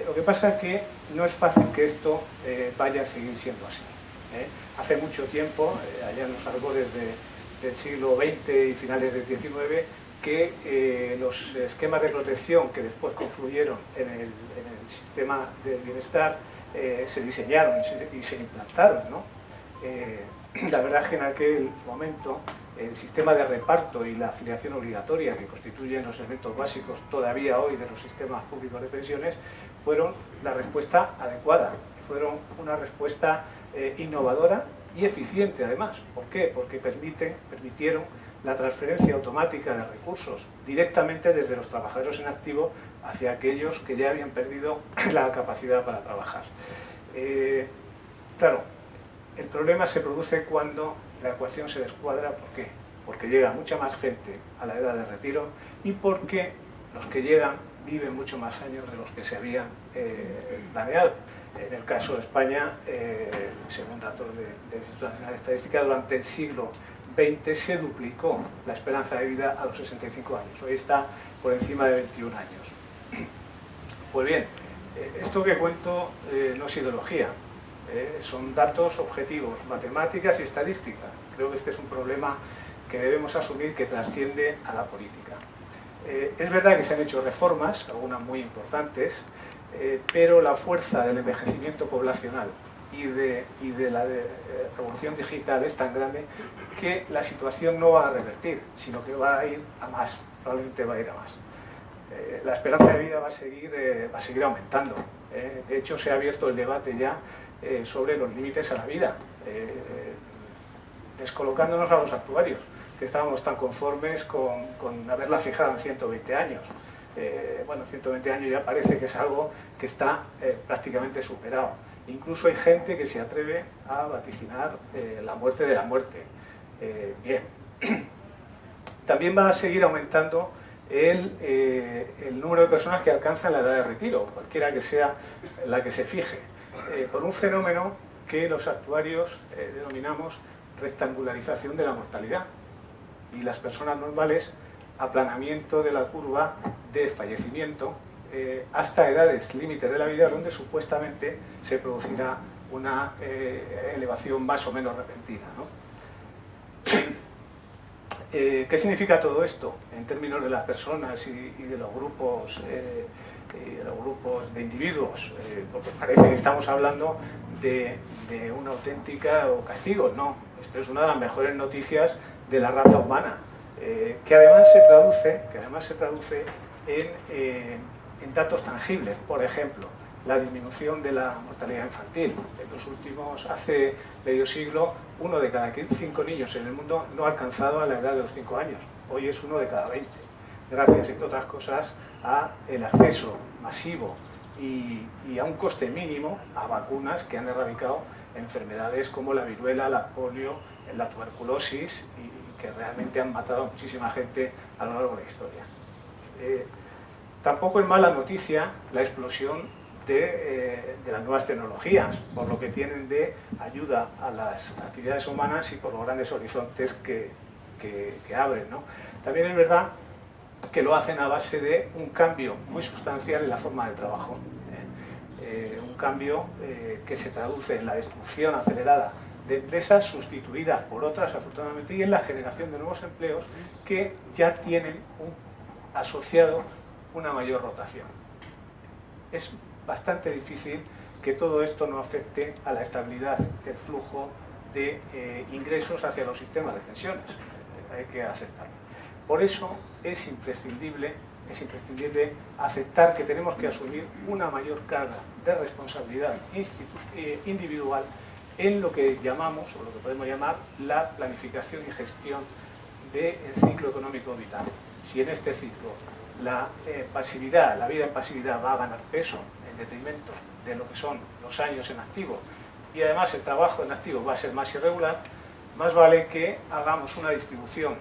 Lo que pasa es que no es fácil que esto vaya a seguir siendo así. Hace mucho tiempo, allá en los albores del siglo XX y finales del XIX, que los esquemas de protección que después confluyeron en el sistema del bienestar se diseñaron y se implantaron, ¿no? La verdad es que en aquel momento el sistema de reparto y la afiliación obligatoria, que constituyen los elementos básicos todavía hoy de los sistemas públicos de pensiones, fueron la respuesta adecuada, fueron una respuesta innovadora y eficiente además. ¿Por qué? Porque permitieron la transferencia automática de recursos directamente desde los trabajadores en activo hacia aquellos que ya habían perdido la capacidad para trabajar. Claro, el problema se produce cuando la ecuación se descuadra. ¿Por qué? Porque llega mucha más gente a la edad de retiro y porque los que llegan viven mucho más años de los que se habían planeado. En el caso de España, según datos del Instituto Nacional de Estadística, durante el siglo XX se duplicó la esperanza de vida a los 65 años. Hoy está por encima de 21 años. Pues bien, esto que cuento no es ideología, son datos objetivos, matemáticas y estadística. Creo que este es un problema que debemos asumir que trasciende a la política. Es verdad que se han hecho reformas, algunas muy importantes, pero la fuerza del envejecimiento poblacional y de la revolución digital es tan grande que la situación no va a revertir, sino que va a ir a más, probablemente va a ir a más. La esperanza de vida va a seguir aumentando. De hecho, se ha abierto el debate ya sobre los límites a la vida, descolocándonos a los actuarios, que estábamos tan conformes con haberla fijado en 120 años. Bueno, 120 años ya parece que es algo que está prácticamente superado. Incluso hay gente que se atreve a vaticinar la muerte de la muerte. Bien. También va a seguir aumentando el número de personas que alcanzan la edad de retiro, cualquiera que sea la que se fije, por un fenómeno que los actuarios denominamos rectangularización de la mortalidad. Y las personas normales, aplanamiento de la curva de fallecimiento hasta edades límites de la vida donde supuestamente se producirá una elevación más o menos repentina, ¿no? ¿Qué significa todo esto en términos de las personas y de los grupos de individuos? Porque parece que estamos hablando de una auténtica castigo. No, esto es una de las mejores noticias de la raza humana, que además se traduce en datos tangibles. Por ejemplo, la disminución de la mortalidad infantil. En los últimos, hace medio siglo, 1 de cada 5 niños en el mundo no ha alcanzado a la edad de los 5 años. Hoy es 1 de cada 20. Gracias, entre otras cosas, al acceso masivo y a un coste mínimo a vacunas que han erradicado enfermedades como la viruela, la polio, la tuberculosis, y que realmente han matado a muchísima gente a lo largo de la historia. Tampoco es mala noticia la explosión de las nuevas tecnologías, por lo que tienen de ayuda a las actividades humanas y por los grandes horizontes que abren, ¿no? También es verdad que lo hacen a base de un cambio muy sustancial en la forma de trabajo, un cambio que se traduce en la destrucción acelerada de empresas sustituidas por otras, afortunadamente, y en la generación de nuevos empleos que ya tienen asociado una mayor rotación. Es bastante difícil que todo esto no afecte a la estabilidad del flujo de ingresos hacia los sistemas de pensiones. Hay que aceptarlo. Por eso es imprescindible aceptar que tenemos que asumir una mayor carga de responsabilidad individual en lo que llamamos, o lo que podemos llamar, la planificación y gestión del ciclo económico vital. Si en este ciclo la vida en pasividad va a ganar peso en detrimento de lo que son los años en activo, y además el trabajo en activo va a ser más irregular, más vale que hagamos una distribución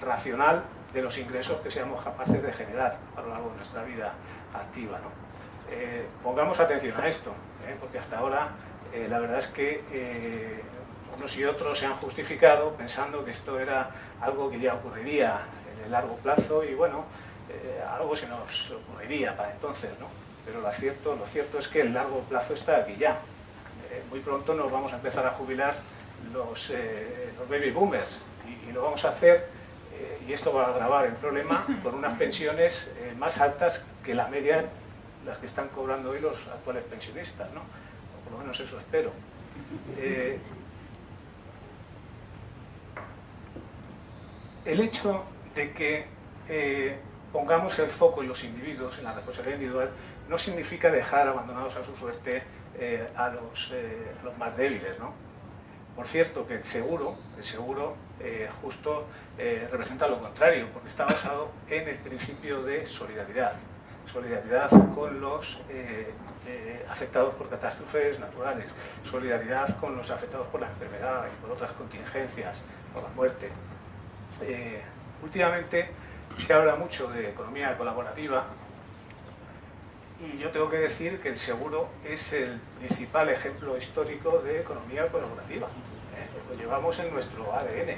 racional de los ingresos que seamos capaces de generar a lo largo de nuestra vida activa, ¿no? Pongamos atención a esto, porque hasta ahora la verdad es que unos y otros se han justificado pensando que esto era algo que ya ocurriría en el largo plazo, y bueno, algo se nos ocurriría para entonces, ¿no? Pero lo cierto es que el largo plazo está aquí ya. Muy pronto nos vamos a empezar a jubilar los baby boomers, y lo vamos a hacer, y esto va a agravar el problema, con unas pensiones más altas que la media, las que están cobrando hoy los actuales pensionistas, ¿no? O por lo menos eso espero. El hecho de que pongamos el foco en los individuos, en la responsabilidad individual, no significa dejar abandonados a su suerte a los más débiles, ¿no? Por cierto, que el seguro justo representa lo contrario, porque está basado en el principio de solidaridad. solidaridad con los afectados por catástrofes naturales, solidaridad con los afectados por la enfermedad y por otras contingencias, por la muerte. Últimamente se habla mucho de economía colaborativa y yo tengo que decir que el seguro es el principal ejemplo histórico de economía colaborativa. Lo llevamos en nuestro ADN.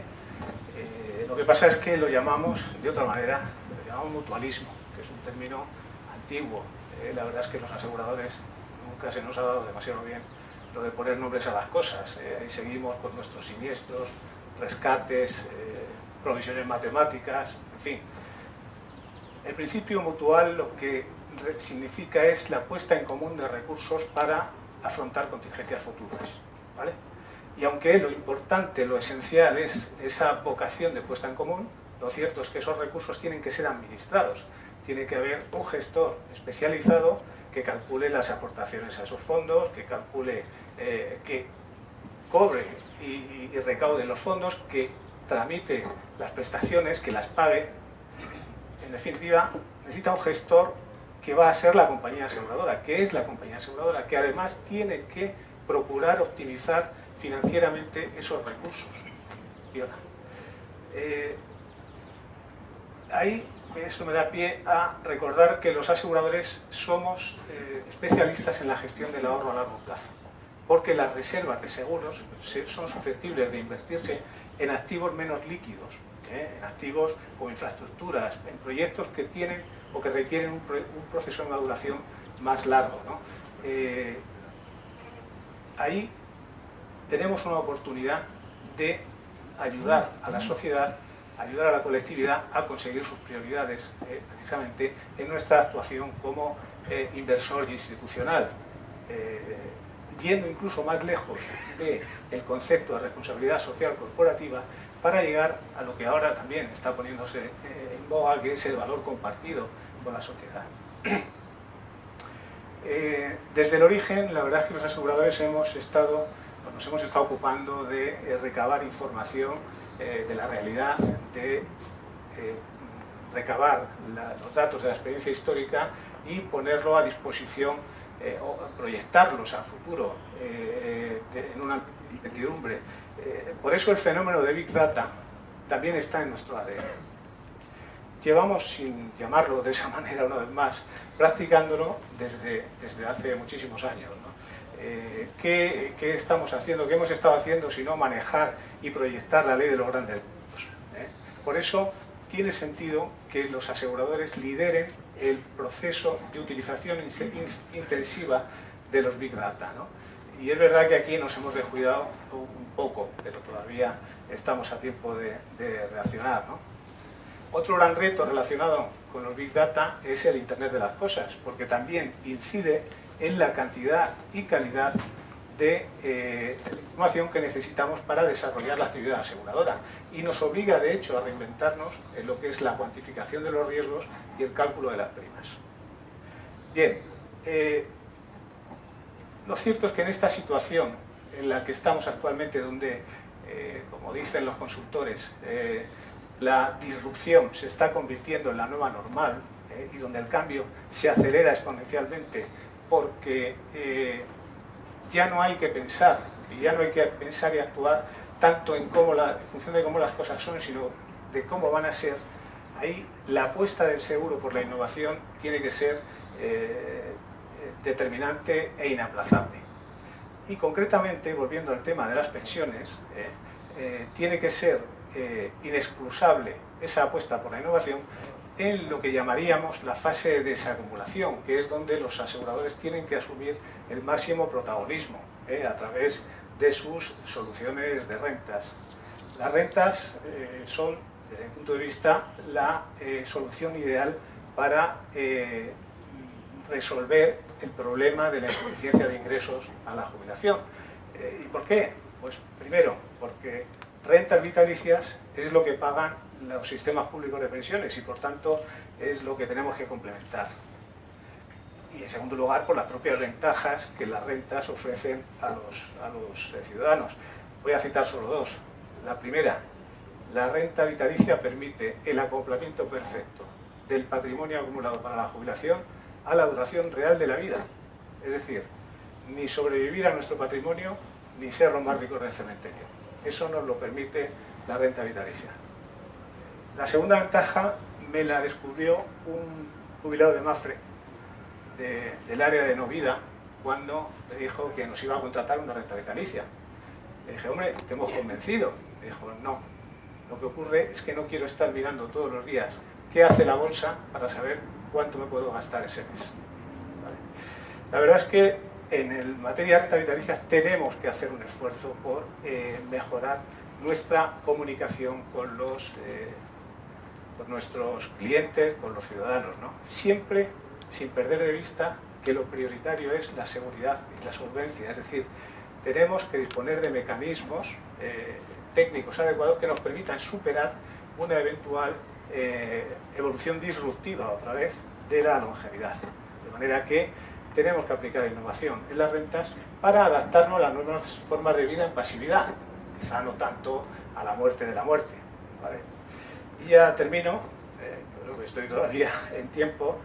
Lo que pasa es que lo llamamos de otra manera, lo llamamos mutualismo, que es un término antiguo. La verdad es que los aseguradores nunca se nos ha dado demasiado bien lo de poner nombres a las cosas. Ahí seguimos con nuestros siniestros, rescates, provisiones matemáticas, en fin. El principio mutual lo que significa es la puesta en común de recursos para afrontar contingencias futuras, ¿vale? Y aunque lo importante, lo esencial es esa vocación de puesta en común, lo cierto es que esos recursos tienen que ser administrados. Tiene que haber un gestor especializado que calcule las aportaciones a esos fondos, que calcule, que cobre y recaude los fondos, que tramite las prestaciones, que las pague. En definitiva, necesita un gestor que va a ser la compañía aseguradora, que es la compañía aseguradora, que además tiene que procurar optimizar financieramente esos recursos. Ahí eso me da pie a recordar que los aseguradores somos especialistas en la gestión del ahorro a largo plazo, porque las reservas de seguros son susceptibles de invertirse en activos menos líquidos, en activos como infraestructuras, en proyectos que tienen o que requieren un proceso de maduración más largo, ¿no? Ahí tenemos una oportunidad de ayudar a la sociedad, ayudar a la colectividad a conseguir sus prioridades, precisamente en nuestra actuación como inversor institucional, yendo incluso más lejos del concepto de responsabilidad social corporativa para llegar a lo que ahora también está poniéndose en boga, que es el valor compartido con la sociedad. Desde el origen, la verdad es que los aseguradores nos hemos estado ocupando de recabar información de la realidad, de recabar los datos de la experiencia histórica y ponerlo a disposición o proyectarlos al futuro en una incertidumbre. Por eso el fenómeno de Big Data también está en nuestro ADN. Llevamos, sin llamarlo de esa manera una vez más, practicándolo desde hace muchísimos años, ¿no? ¿Qué estamos haciendo? ¿Qué hemos estado haciendo sino manejar y proyectar la ley de los grandes grupos? Por eso tiene sentido que los aseguradores lideren el proceso de utilización intensiva de los Big Data, ¿no? Y es verdad que aquí nos hemos descuidado un poco, pero todavía estamos a tiempo de reaccionar, ¿no? Otro gran reto relacionado con los Big Data es el Internet de las Cosas, porque también incide en la cantidad y calidad de información que necesitamos para desarrollar la actividad aseguradora y nos obliga de hecho a reinventarnos en lo que es la cuantificación de los riesgos y el cálculo de las primas. Bien, lo cierto es que en esta situación en la que estamos actualmente, donde, como dicen los consultores, la disrupción se está convirtiendo en la nueva normal y donde el cambio se acelera exponencialmente porque ya no hay que pensar, y ya no hay que pensar y actuar tanto en función de cómo las cosas son, sino de cómo van a ser. Ahí la apuesta del seguro por la innovación tiene que ser determinante e inaplazable. Y concretamente, volviendo al tema de las pensiones, tiene que ser inexcusable esa apuesta por la innovación en lo que llamaríamos la fase de desacumulación, que es donde los aseguradores tienen que asumir el máximo protagonismo a través de sus soluciones de rentas. Las rentas son, desde mi punto de vista, la solución ideal para resolver el problema de la insuficiencia de ingresos a la jubilación. ¿Y por qué? Pues primero, porque rentas vitalicias es lo que pagan los sistemas públicos de pensiones y por tanto es lo que tenemos que complementar. Y en segundo lugar, por las propias ventajas que las rentas ofrecen a los ciudadanos. Voy a citar solo dos. La primera, la renta vitalicia permite el acoplamiento perfecto del patrimonio acumulado para la jubilación a la duración real de la vida. Es decir, ni sobrevivir a nuestro patrimonio, ni ser los más ricos del cementerio. Eso nos lo permite la renta vitalicia. La segunda ventaja me la descubrió un jubilado de Mafre, del área de no vida, cuando me dijo que nos iba a contratar una renta vitalicia. Le dije, hombre, te hemos convencido. Me dijo, no, lo que ocurre es que no quiero estar mirando todos los días qué hace la bolsa para saber cuánto me puedo gastar ese mes. ¿Vale? La verdad es que en materia de renta vitalicia tenemos que hacer un esfuerzo por mejorar nuestra comunicación con nuestros clientes, con los ciudadanos, ¿no? Siempre sin perder de vista que lo prioritario es la seguridad y la solvencia, es decir, tenemos que disponer de mecanismos técnicos adecuados que nos permitan superar una eventual evolución disruptiva otra vez de la longevidad. De manera que tenemos que aplicar innovación en las rentas para adaptarnos a las nuevas formas de vida en pasividad, quizá no tanto a la muerte de la muerte, ¿vale? Y ya termino, creo que estoy todavía en tiempo,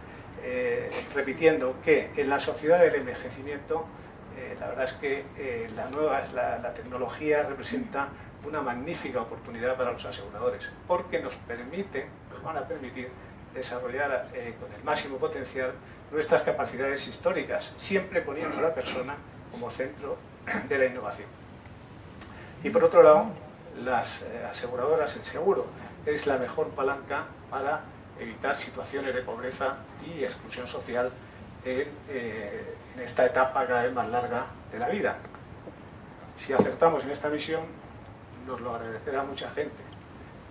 repitiendo que en la sociedad del envejecimiento la verdad es que la tecnología representa una magnífica oportunidad para los aseguradores, porque nos van a permitir desarrollar con el máximo potencial nuestras capacidades históricas, siempre poniendo a la persona como centro de la innovación. Y por otro lado, las aseguradoras, el seguro, es la mejor palanca para evitar situaciones de pobreza y exclusión social en esta etapa cada vez más larga de la vida. Si acertamos en esta misión, nos lo agradecerá mucha gente,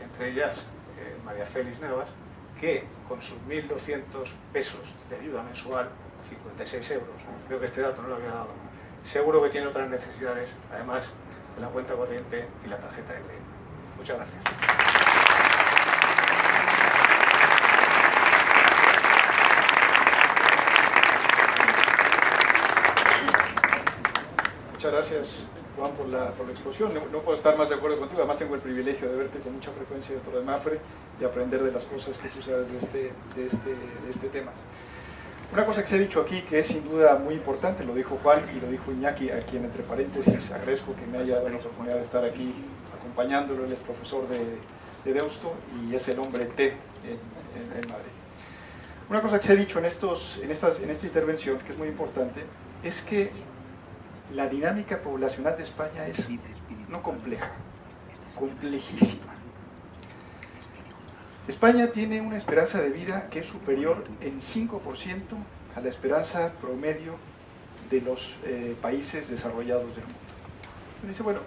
entre ellas María Félix Navas, que con sus 1.200 pesos de ayuda mensual, 56 euros, creo que este dato no lo había dado, seguro que tiene otras necesidades, además de la cuenta corriente y la tarjeta de crédito. Muchas gracias. Muchas gracias, Juan, por la exposición. No puedo estar más de acuerdo contigo. Además tengo el privilegio de verte con mucha frecuencia dentro de Mafre y aprender de las cosas que tú sabes de este tema. Una cosa que se ha dicho aquí que es sin duda muy importante, lo dijo Juan y lo dijo Iñaki, a quien entre paréntesis agradezco que me haya dado la oportunidad de estar aquí acompañándolo. Él es profesor de Deusto y es el hombre T en Madrid. Una cosa que se ha dicho en esta intervención, que es muy importante, es que la dinámica poblacional de España es no compleja, complejísima. España tiene una esperanza de vida que es superior en 5% a la esperanza promedio de los países desarrollados del mundo. Uno dice, bueno,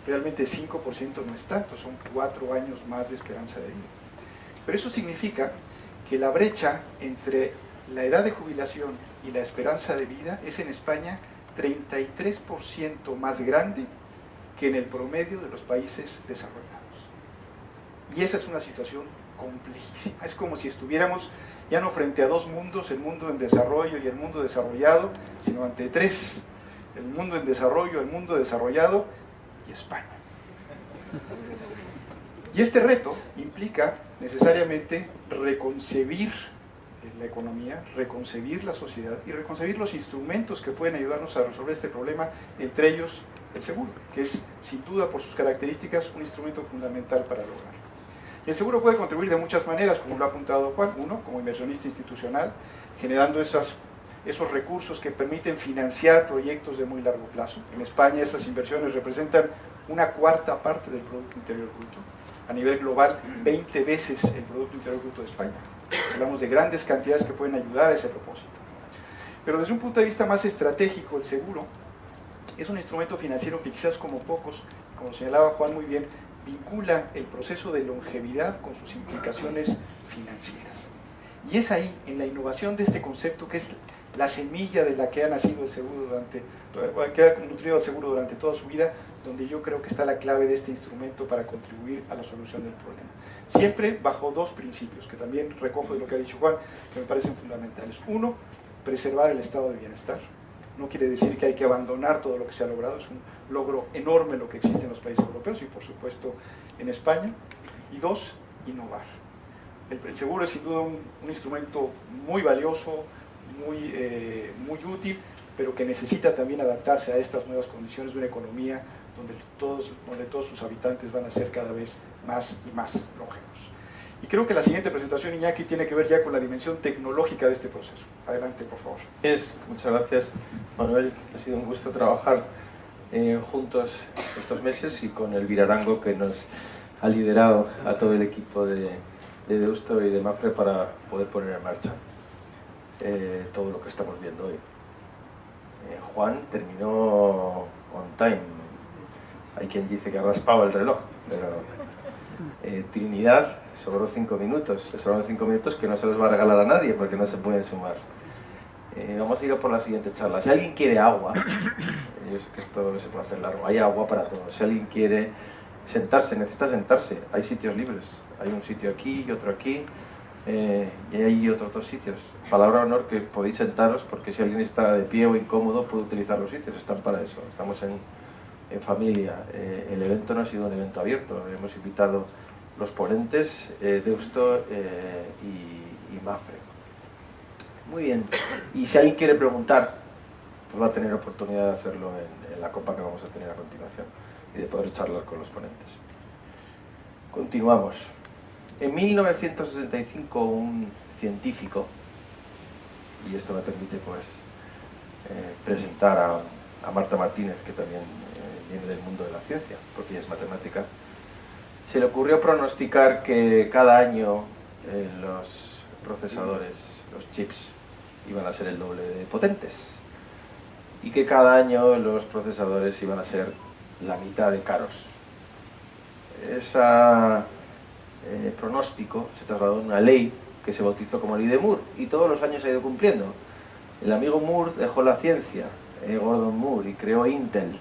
realmente 5% no es tanto, son 4 años más de esperanza de vida. Pero eso significa que la brecha entre la edad de jubilación y la esperanza de vida es en España 33% más grande que en el promedio de los países desarrollados. Y esa es una situación complejísima. Es como si estuviéramos ya no frente a dos mundos, el mundo en desarrollo y el mundo desarrollado, sino ante tres: el mundo en desarrollo, el mundo desarrollado y España. Y este reto implica necesariamente reconcebir la economía, reconcebir la sociedad y reconcebir los instrumentos que pueden ayudarnos a resolver este problema, entre ellos el seguro, que es sin duda por sus características un instrumento fundamental para lograrlo. Y el seguro puede contribuir de muchas maneras, como lo ha apuntado Juan. Uno, como inversionista institucional, generando esos recursos que permiten financiar proyectos de muy largo plazo. En España esas inversiones representan una cuarta parte del Producto Interior Bruto. A nivel global, 20 veces el Producto Interior Bruto de España. Hablamos de grandes cantidades que pueden ayudar a ese propósito. Pero desde un punto de vista más estratégico, el seguro es un instrumento financiero que quizás como pocos, como señalaba Juan muy bien, vincula el proceso de longevidad con sus implicaciones financieras. Y es ahí, en la innovación de este concepto, que es la semilla de la que ha nacido el seguro que ha nutrido el seguro durante toda su vida, donde yo creo que está la clave de este instrumento para contribuir a la solución del problema. Siempre bajo dos principios, que también recojo de lo que ha dicho Juan, que me parecen fundamentales. Uno, preservar el estado de bienestar. No quiere decir que hay que abandonar todo lo que se ha logrado, es un logro enorme lo que existe en los países europeos y por supuesto en España. Y dos, innovar. El seguro es sin duda un instrumento muy valioso, muy útil, pero que necesita también adaptarse a estas nuevas condiciones de una economía donde todos sus habitantes van a ser cada vez más y más longevos. Y creo que la siguiente presentación, Iñaki, tiene que ver ya con la dimensión tecnológica de este proceso. Adelante, por favor. Muchas gracias, Manuel. Ha sido un gusto trabajar juntos estos meses y con Elvira Arango, que nos ha liderado a todo el equipo de Deusto y de Mapfre para poder poner en marcha todo lo que estamos viendo hoy. Juan terminó on time. Hay quien dice que ha raspado el reloj, pero Trinidad sobró 5 minutos. Le sobraron 5 minutos que no se los va a regalar a nadie porque no se pueden sumar. Vamos a ir a por la siguiente charla. Si alguien quiere agua, yo sé que esto se puede hacer largo, hay agua para todos. Si alguien quiere sentarse, necesita sentarse, hay sitios libres. Hay un sitio aquí y otro aquí, y hay otros 2 sitios. Palabra de honor que podéis sentaros, porque si alguien está de pie o incómodo puede utilizar los sitios, están para eso. Estamos en familia. El evento no ha sido un evento abierto, hemos invitado los ponentes, Deusto y Mapfre. Muy bien, y si alguien quiere preguntar, pues va a tener oportunidad de hacerlo en la copa que vamos a tener a continuación y de poder charlar con los ponentes. Continuamos. En 1965 un científico, y esto me permite pues presentar a Marta Martínez, que también viene del mundo de la ciencia, porque ella es matemática, se le ocurrió pronosticar que cada año los procesadores, los chips, iban a ser el doble de potentes y que cada año los procesadores iban a ser la mitad de caros. Ese pronóstico se trasladó en una ley que se bautizó como Ley de Moore y todos los años se ha ido cumpliendo. El amigo Moore dejó la ciencia, Gordon Moore, y creó Intel,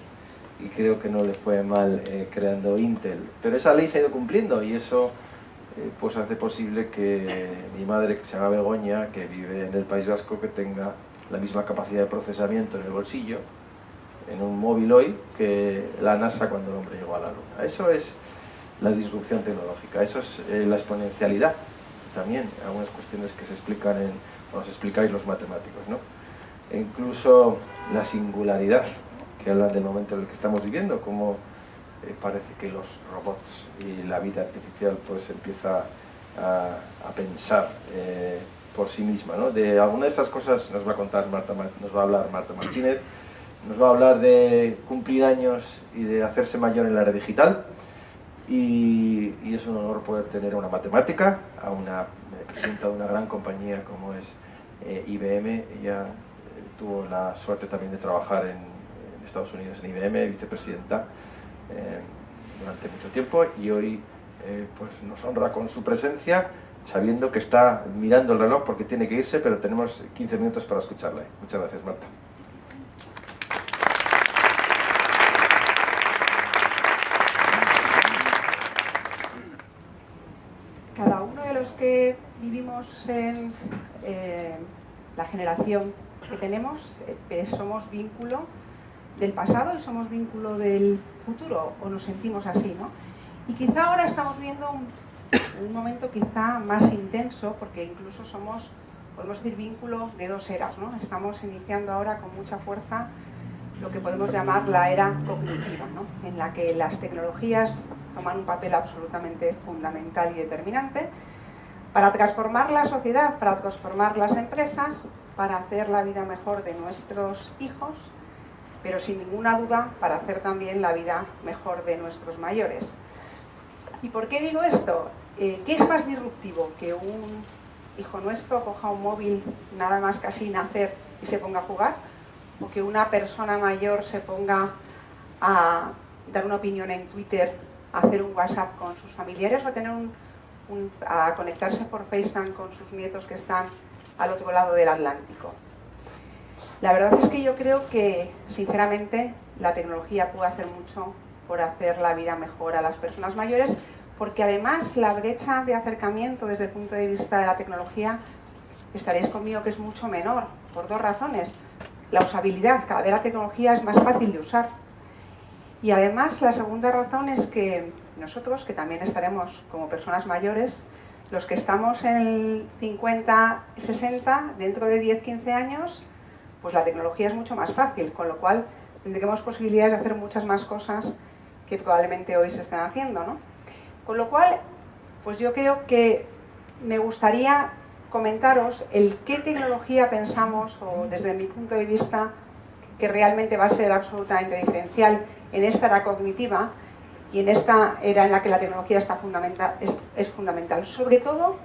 y creo que no le fue mal creando Intel, pero esa ley se ha ido cumpliendo y eso pues hace posible que mi madre, que se llama Begoña, que vive en el País Vasco, que tenga la misma capacidad de procesamiento en el bolsillo, en un móvil hoy, que la NASA cuando el hombre llegó a la Luna. Eso es la disrupción tecnológica, eso es la exponencialidad, también algunas cuestiones que se explican os explicáis los matemáticos, ¿no? E incluso la singularidad, que hablan del momento en el que estamos viviendo, como parece que los robots y la vida artificial pues empieza a pensar por sí misma, ¿no? De alguna de estas cosas nos va a contar nos va a hablar Marta Martínez, nos va a hablar de cumplir años y de hacerse mayor en la era digital, y es un honor poder tener a una matemática, a una presidenta de una gran compañía como es IBM. Ella tuvo la suerte también de trabajar en Estados Unidos en IBM, vicepresidenta durante mucho tiempo, y hoy pues nos honra con su presencia, sabiendo que está mirando el reloj porque tiene que irse, pero tenemos 15 minutos para escucharla. Muchas gracias, Marta. Cada uno de los que vivimos en la generación que tenemos, somos vínculo del pasado y somos vínculo del futuro, o nos sentimos así, ¿no? Y quizá ahora estamos viendo un momento quizá más intenso, porque incluso podemos decir, vínculo de 2 eras, ¿no? Estamos iniciando ahora con mucha fuerza lo que podemos llamar la era cognitiva, ¿no? En la que las tecnologías toman un papel absolutamente fundamental y determinante para transformar la sociedad, para transformar las empresas, para hacer la vida mejor de nuestros hijos, pero sin ninguna duda para hacer también la vida mejor de nuestros mayores. ¿Y por qué digo esto? ¿Qué es más disruptivo? ¿Que un hijo nuestro coja un móvil nada más casi nacer y se ponga a jugar? ¿O que una persona mayor se ponga a dar una opinión en Twitter, a hacer un WhatsApp con sus familiares, o a tener a conectarse por FaceTime con sus nietos que están al otro lado del Atlántico? La verdad es que yo creo que, sinceramente, la tecnología puede hacer mucho por hacer la vida mejor a las personas mayores, porque además la brecha de acercamiento desde el punto de vista de la tecnología, estaréis conmigo que es mucho menor, por 2 razones. La usabilidad, cada vez la tecnología es más fácil de usar. Y además la segunda razón es que nosotros, que también estaremos como personas mayores, Los que estamos en el 50, 60, dentro de 10, 15 años, pues la tecnología es mucho más fácil, con lo cual tendremos posibilidades de hacer muchas más cosas que probablemente hoy se están haciendo, ¿no? Con lo cual, pues yo creo que me gustaría comentaros el qué tecnología pensamos, o desde mi punto de vista, que realmente va a ser absolutamente diferencial en esta era cognitiva y en esta era en la que la tecnología está es fundamental. Sobre todo,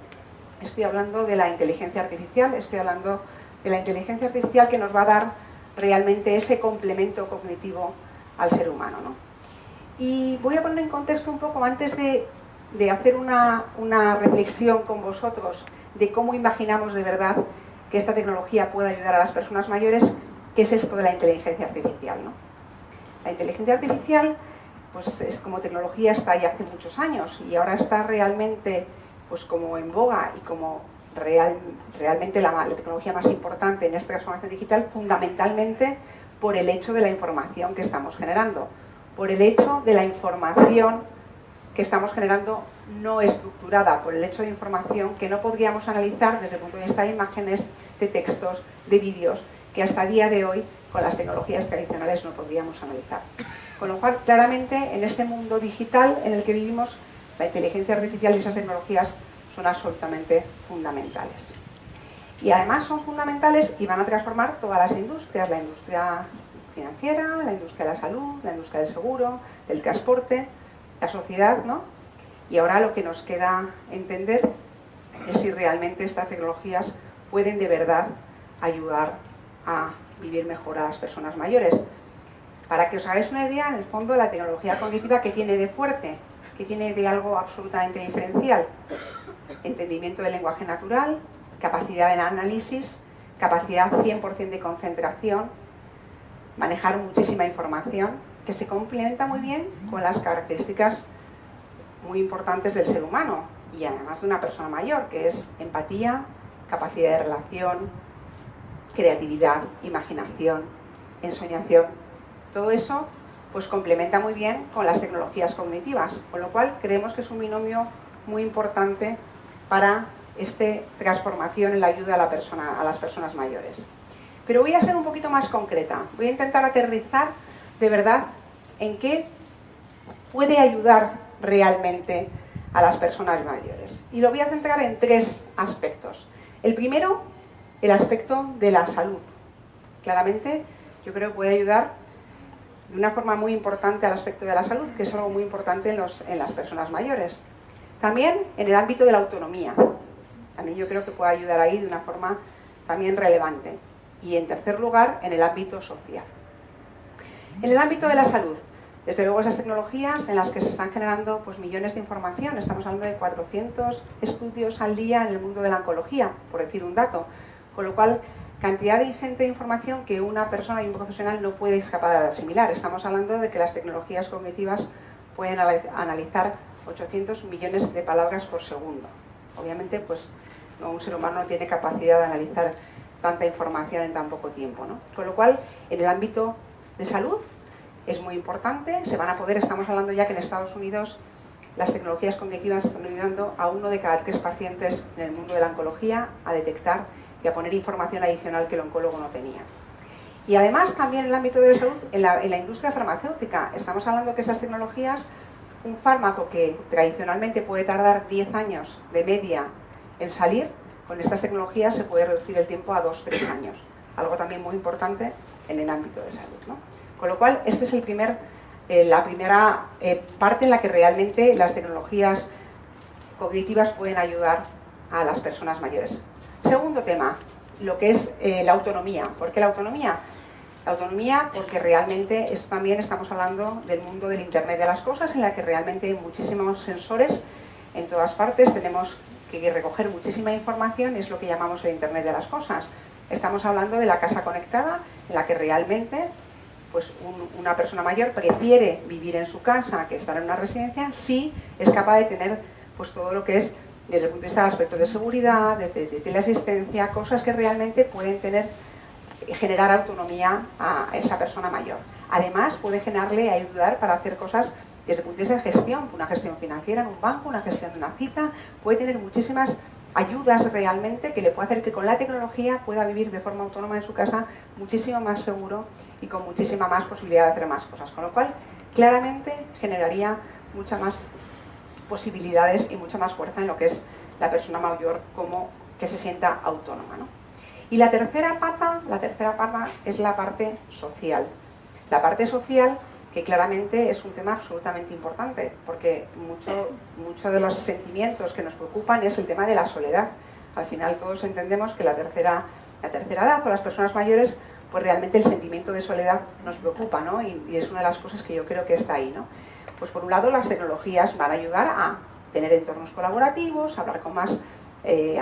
estoy hablando de la inteligencia artificial, estoy hablando de la inteligencia artificial que nos va a dar realmente ese complemento cognitivo al ser humano, ¿no? Y voy a poner en contexto un poco, antes de hacer una reflexión con vosotros de cómo imaginamos de verdad que esta tecnología puede ayudar a las personas mayores, qué es esto de la inteligencia artificial, ¿no? La inteligencia artificial, pues es como tecnología, está ya hace muchos años y ahora está realmente pues como en boga y como realmente la tecnología más importante en esta transformación digital, fundamentalmente por el hecho de la información que estamos generando, por el hecho de la información que estamos generando no estructurada, por el hecho de información que no podríamos analizar desde el punto de vista de imágenes, de textos, de vídeos, que hasta el día de hoy con las tecnologías tradicionales no podríamos analizar. Con lo cual, claramente, en este mundo digital en el que vivimos, la inteligencia artificial y esas tecnologías son absolutamente fundamentales. Y además son fundamentales y van a transformar todas las industrias, la industria financiera, la industria de la salud, la industria del seguro, del transporte, la sociedad, ¿no? Y ahora lo que nos queda entender es si realmente estas tecnologías pueden de verdad ayudar a vivir mejor a las personas mayores. Para que os hagáis una idea, en el fondo, la tecnología cognitiva, ¿qué tiene de fuerte? ¿Qué tiene de algo absolutamente diferencial? Entendimiento del lenguaje natural, capacidad de análisis, capacidad 100% de concentración, manejar muchísima información, que se complementa muy bien con las características muy importantes del ser humano y además de una persona mayor, que es empatía, capacidad de relación, creatividad, imaginación, ensoñación. Todo eso pues complementa muy bien con las tecnologías cognitivas, con lo cual creemos que es un binomio muy importante para esta transformación en la ayuda a las personas mayores. Pero voy a ser un poquito más concreta, voy a intentar aterrizar de verdad en qué puede ayudar realmente a las personas mayores. Y lo voy a centrar en tres aspectos. El primero, el aspecto de la salud. Claramente, yo creo que puede ayudar de una forma muy importante al aspecto de la salud, que es algo muy importante en las personas mayores. También en el ámbito de la autonomía. También yo creo que puede ayudar ahí de una forma también relevante. Y en tercer lugar, en el ámbito social. En el ámbito de la salud, desde luego esas tecnologías en las que se están generando pues, millones de información, estamos hablando de 400 estudios al día en el mundo de la oncología, por decir un dato, con lo cual cantidad de ingente de información que una persona y un profesional no puede escapar de asimilar. Estamos hablando de que las tecnologías cognitivas pueden analizar 800 millones de palabras por segundo. Obviamente, pues un ser humano no tiene capacidad de analizar tanta información en tan poco tiempo, ¿no? Con lo cual, en el ámbito de salud es muy importante, estamos hablando ya que en Estados Unidos las tecnologías cognitivas están ayudando a 1 de cada 3 pacientes en el mundo de la oncología a detectar y a poner información adicional que el oncólogo no tenía. Y además también en el ámbito de la salud, en la industria farmacéutica, estamos hablando que esas tecnologías, un fármaco que tradicionalmente puede tardar 10 años de media en salir, con estas tecnologías se puede reducir el tiempo a 2-3 años. Algo también muy importante en el ámbito de salud, ¿no? Con lo cual, este es la primera parte en la que realmente las tecnologías cognitivas pueden ayudar a las personas mayores. Segundo tema, lo que es la autonomía. ¿Por qué la autonomía? La autonomía porque realmente esto también estamos hablando del mundo del Internet de las cosas, en la que realmente hay muchísimos sensores en todas partes, tenemos que recoger muchísima información, es lo que llamamos el Internet de las cosas. Estamos hablando de la casa conectada, en la que realmente pues una persona mayor prefiere vivir en su casa que estar en una residencia si es capaz de tener pues todo lo que es desde el punto de vista del aspecto de seguridad, de teleasistencia, cosas que realmente pueden generar autonomía a esa persona mayor. Además, puede generarle ayudar para hacer cosas desde el punto de vista de gestión, una gestión financiera en un banco, una gestión de una cita, puede tener muchísimas ayudas realmente que le puede hacer que con la tecnología pueda vivir de forma autónoma en su casa muchísimo más seguro y con muchísima más posibilidad de hacer más cosas, con lo cual claramente generaría muchas más posibilidades y mucha más fuerza en lo que es la persona mayor como que se sienta autónoma, ¿no? Y la tercera pata es la parte social. La parte social que claramente es un tema absolutamente importante, porque mucho de los sentimientos que nos preocupan es el tema de la soledad. Al final todos entendemos que la tercera edad o las personas mayores, pues realmente el sentimiento de soledad nos preocupa, ¿no? Y es una de las cosas que yo creo que está ahí, ¿no? Pues por un lado las tecnologías van a ayudar a tener entornos colaborativos, a hablar con más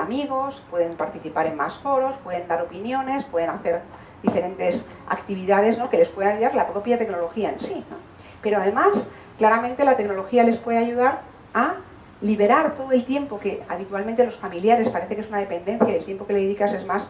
amigos, pueden participar en más foros, pueden dar opiniones, pueden hacer diferentes actividades, ¿no?, que les puede ayudar la propia tecnología en sí, ¿no? Pero además, claramente la tecnología les puede ayudar a liberar todo el tiempo que habitualmente los familiares parece que es una dependencia y el tiempo que le dedicas es más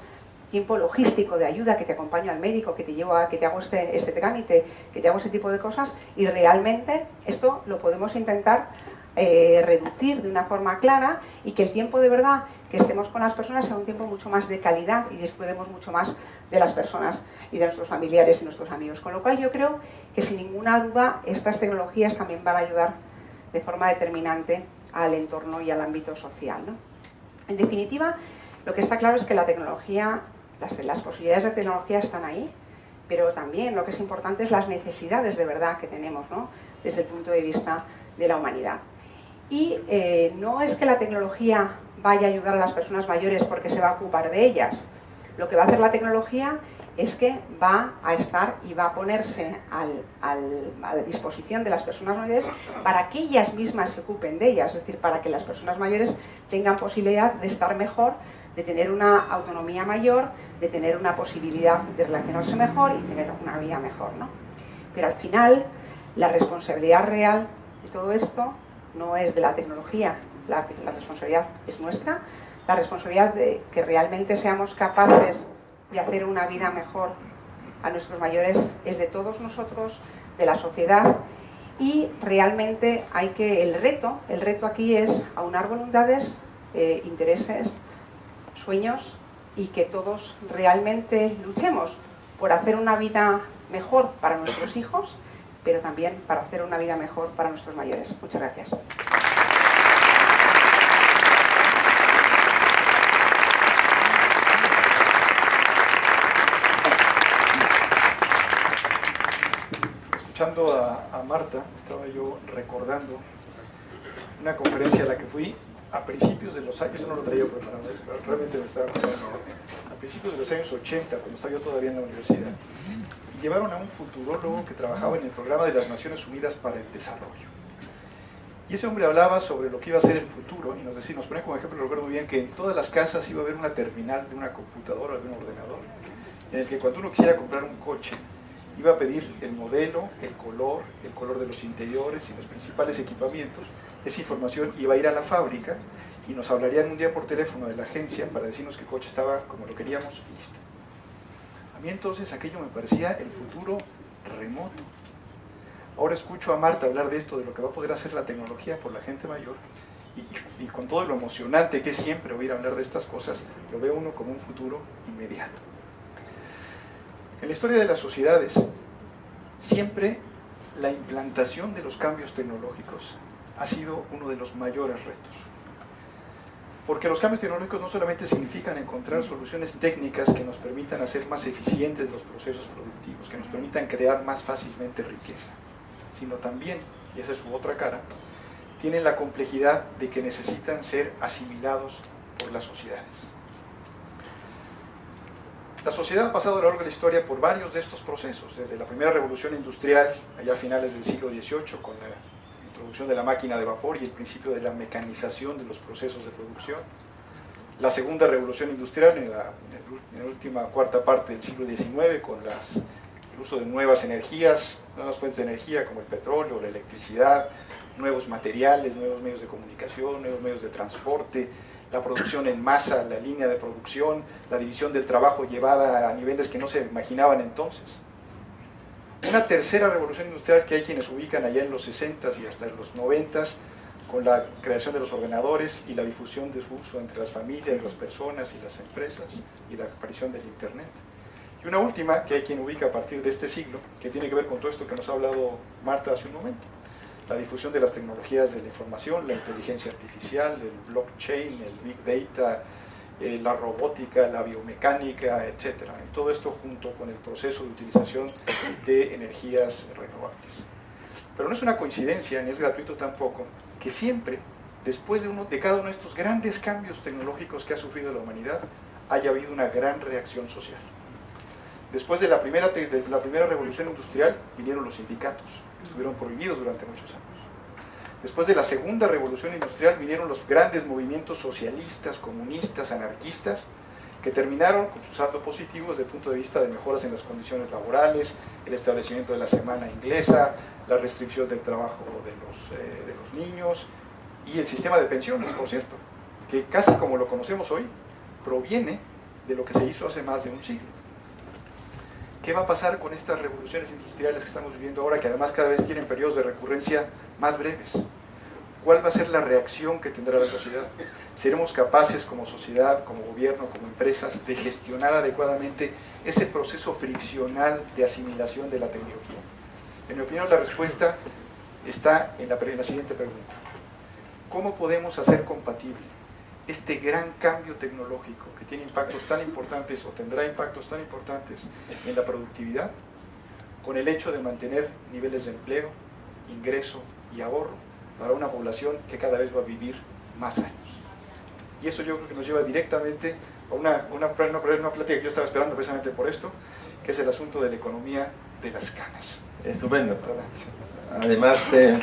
tiempo logístico de ayuda, que te acompaño al médico, que te llevo a que te hago este trámite, que te hago ese tipo de cosas, y realmente esto lo podemos intentar reducir de una forma clara y que el tiempo de verdad que estemos con las personas sea un tiempo mucho más de calidad y disfrutemos mucho más de las personas y de nuestros familiares y nuestros amigos. Con lo cual yo creo que sin ninguna duda estas tecnologías también van a ayudar de forma determinante al entorno y al ámbito social, ¿no? En definitiva, lo que está claro es que la tecnología, las posibilidades de tecnología están ahí, pero también lo que es importante es las necesidades de verdad que tenemos, ¿no?, desde el punto de vista de la humanidad. Y no es que la tecnología vaya a ayudar a las personas mayores porque se va a ocupar de ellas. Lo que va a hacer la tecnología es que va a estar y va a ponerse a la disposición de las personas mayores para que ellas mismas se ocupen de ellas, es decir, para que las personas mayores tengan posibilidad de estar mejor, de tener una autonomía mayor, de tener una posibilidad de relacionarse mejor y tener una vida mejor, ¿no? Pero al final, la responsabilidad real de todo esto no es de la tecnología, la responsabilidad es nuestra, la responsabilidad de que realmente seamos capaces de hacer una vida mejor a nuestros mayores es de todos nosotros, de la sociedad, y realmente hay que, el reto aquí es aunar voluntades, intereses, sueños, y que todos realmente luchemos por hacer una vida mejor para nuestros hijos, pero también para hacer una vida mejor para nuestros mayores. Muchas gracias. Escuchando a Marta, estaba yo recordando una conferencia a la que fui a principios de los años, eso no lo traía preparado, pero realmente me estaba acordando, a principios de los años 80, cuando estaba yo todavía en la universidad, y llevaron a un futurólogo que trabajaba en el programa de las Naciones Unidas para el Desarrollo. Y ese hombre hablaba sobre lo que iba a ser el futuro, y nos ponía como ejemplo, recuerdo bien, que en todas las casas iba a haber una terminal de una computadora, de un ordenador, en el que cuando uno quisiera comprar un coche, iba a pedir el modelo, el color de los interiores y los principales equipamientos. Esa información iba a ir a la fábrica y nos hablarían un día por teléfono de la agencia para decirnos que el coche estaba como lo queríamos y listo. A mí entonces aquello me parecía el futuro remoto. Ahora escucho a Marta hablar de esto, de lo que va a poder hacer la tecnología por la gente mayor, y con todo lo emocionante que es siempre oír hablar de estas cosas, lo ve uno como un futuro inmediato. En la historia de las sociedades, siempre la implantación de los cambios tecnológicos ha sido uno de los mayores retos. Porque los cambios tecnológicos no solamente significan encontrar soluciones técnicas que nos permitan hacer más eficientes los procesos productivos, que nos permitan crear más fácilmente riqueza, sino también, y esa es su otra cara, tienen la complejidad de que necesitan ser asimilados por las sociedades. La sociedad ha pasado a lo largo de la historia por varios de estos procesos, desde la primera revolución industrial, allá a finales del siglo XVIII, con la introducción de la máquina de vapor y el principio de la mecanización de los procesos de producción, la segunda revolución industrial en la última cuarta parte del siglo XIX, con el uso de nuevas energías, nuevas fuentes de energía como el petróleo, la electricidad, nuevos materiales, nuevos medios de comunicación, nuevos medios de transporte, la producción en masa, la línea de producción, la división del trabajo llevada a niveles que no se imaginaban entonces. Una tercera revolución industrial que hay quienes ubican allá en los 60s y hasta en los 90s, con la creación de los ordenadores y la difusión de su uso entre las familias, las personas y las empresas, y la aparición del Internet. Y una última que hay quien ubica a partir de este siglo, que tiene que ver con todo esto que nos ha hablado Marta hace un momento: la difusión de las tecnologías de la información, la inteligencia artificial, el blockchain, el big data, la robótica, la biomecánica, etc. Y todo esto junto con el proceso de utilización de energías renovables. Pero no es una coincidencia, ni es gratuito tampoco, que siempre, después de cada uno de estos grandes cambios tecnológicos que ha sufrido la humanidad, haya habido una gran reacción social. Después de la primera revolución industrial vinieron los sindicatos, que estuvieron prohibidos durante muchos años. Después de la segunda revolución industrial vinieron los grandes movimientos socialistas, comunistas, anarquistas, que terminaron con su saldo positivo desde el punto de vista de mejoras en las condiciones laborales, el establecimiento de la semana inglesa, la restricción del trabajo de los niños y el sistema de pensiones, por cierto, que casi como lo conocemos hoy, proviene de lo que se hizo hace más de un siglo. ¿Qué va a pasar con estas revoluciones industriales que estamos viviendo ahora, que además cada vez tienen periodos de recurrencia más breves? ¿Cuál va a ser la reacción que tendrá la sociedad? ¿Seremos capaces como sociedad, como gobierno, como empresas, de gestionar adecuadamente ese proceso friccional de asimilación de la tecnología? En mi opinión, la respuesta está en la siguiente pregunta: ¿cómo podemos hacer compatible este gran cambio tecnológico que tiene impactos tan importantes o tendrá impactos tan importantes en la productividad con el hecho de mantener niveles de empleo, ingreso y ahorro para una población que cada vez va a vivir más años? Y eso yo creo que nos lleva directamente a una plática que yo estaba esperando precisamente por esto, que es el asunto de la economía de las canas. Estupendo. Adelante.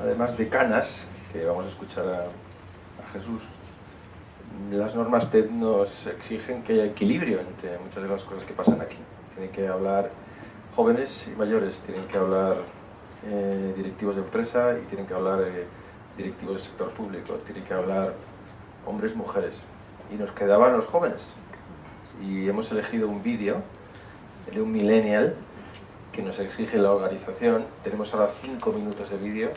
Además de canas, que vamos a escuchar a Jesús, las normas TED nos exigen que haya equilibrio entre muchas de las cosas que pasan aquí. Tienen que hablar jóvenes y mayores, tienen que hablar directivos de empresa y tienen que hablar directivos del sector público, tienen que hablar hombres, mujeres. Y nos quedaban los jóvenes. Y hemos elegido un vídeo de un millennial que nos exige la organización. Tenemos ahora 5 minutos de vídeo.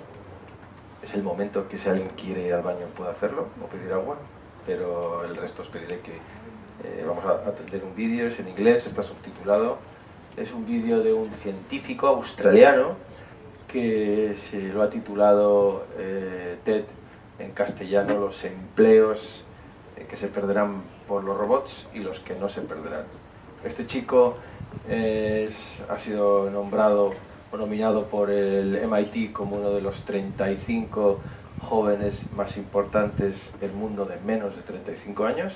Es el momento que si alguien quiere ir al baño puede hacerlo o pedir agua, pero el resto os pediré que vamos a atender un vídeo. Es en inglés, está subtitulado. Es un vídeo de un científico australiano que se lo ha titulado TED en castellano: los empleos que se perderán por los robots y los que no se perderán. Este chico ha sido nombrado o nominado por el MIT como uno de los 35 jóvenes más importantes del mundo de menos de 35 años.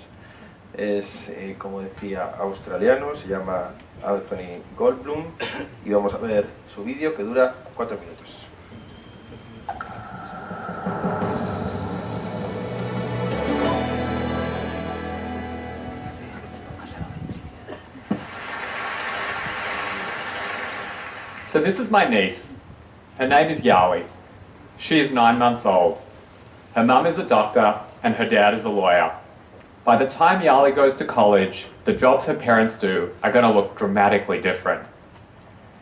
Es, como decía, australiano, se llama Anthony Goldblum, y vamos a ver su vídeo que dura 4 minutos. So this is my niece. Her name is Yowie. She is 9 months old. Her mum is a doctor and her dad is a lawyer. By the time Yowie goes to college, the jobs her parents do are going to look dramatically different.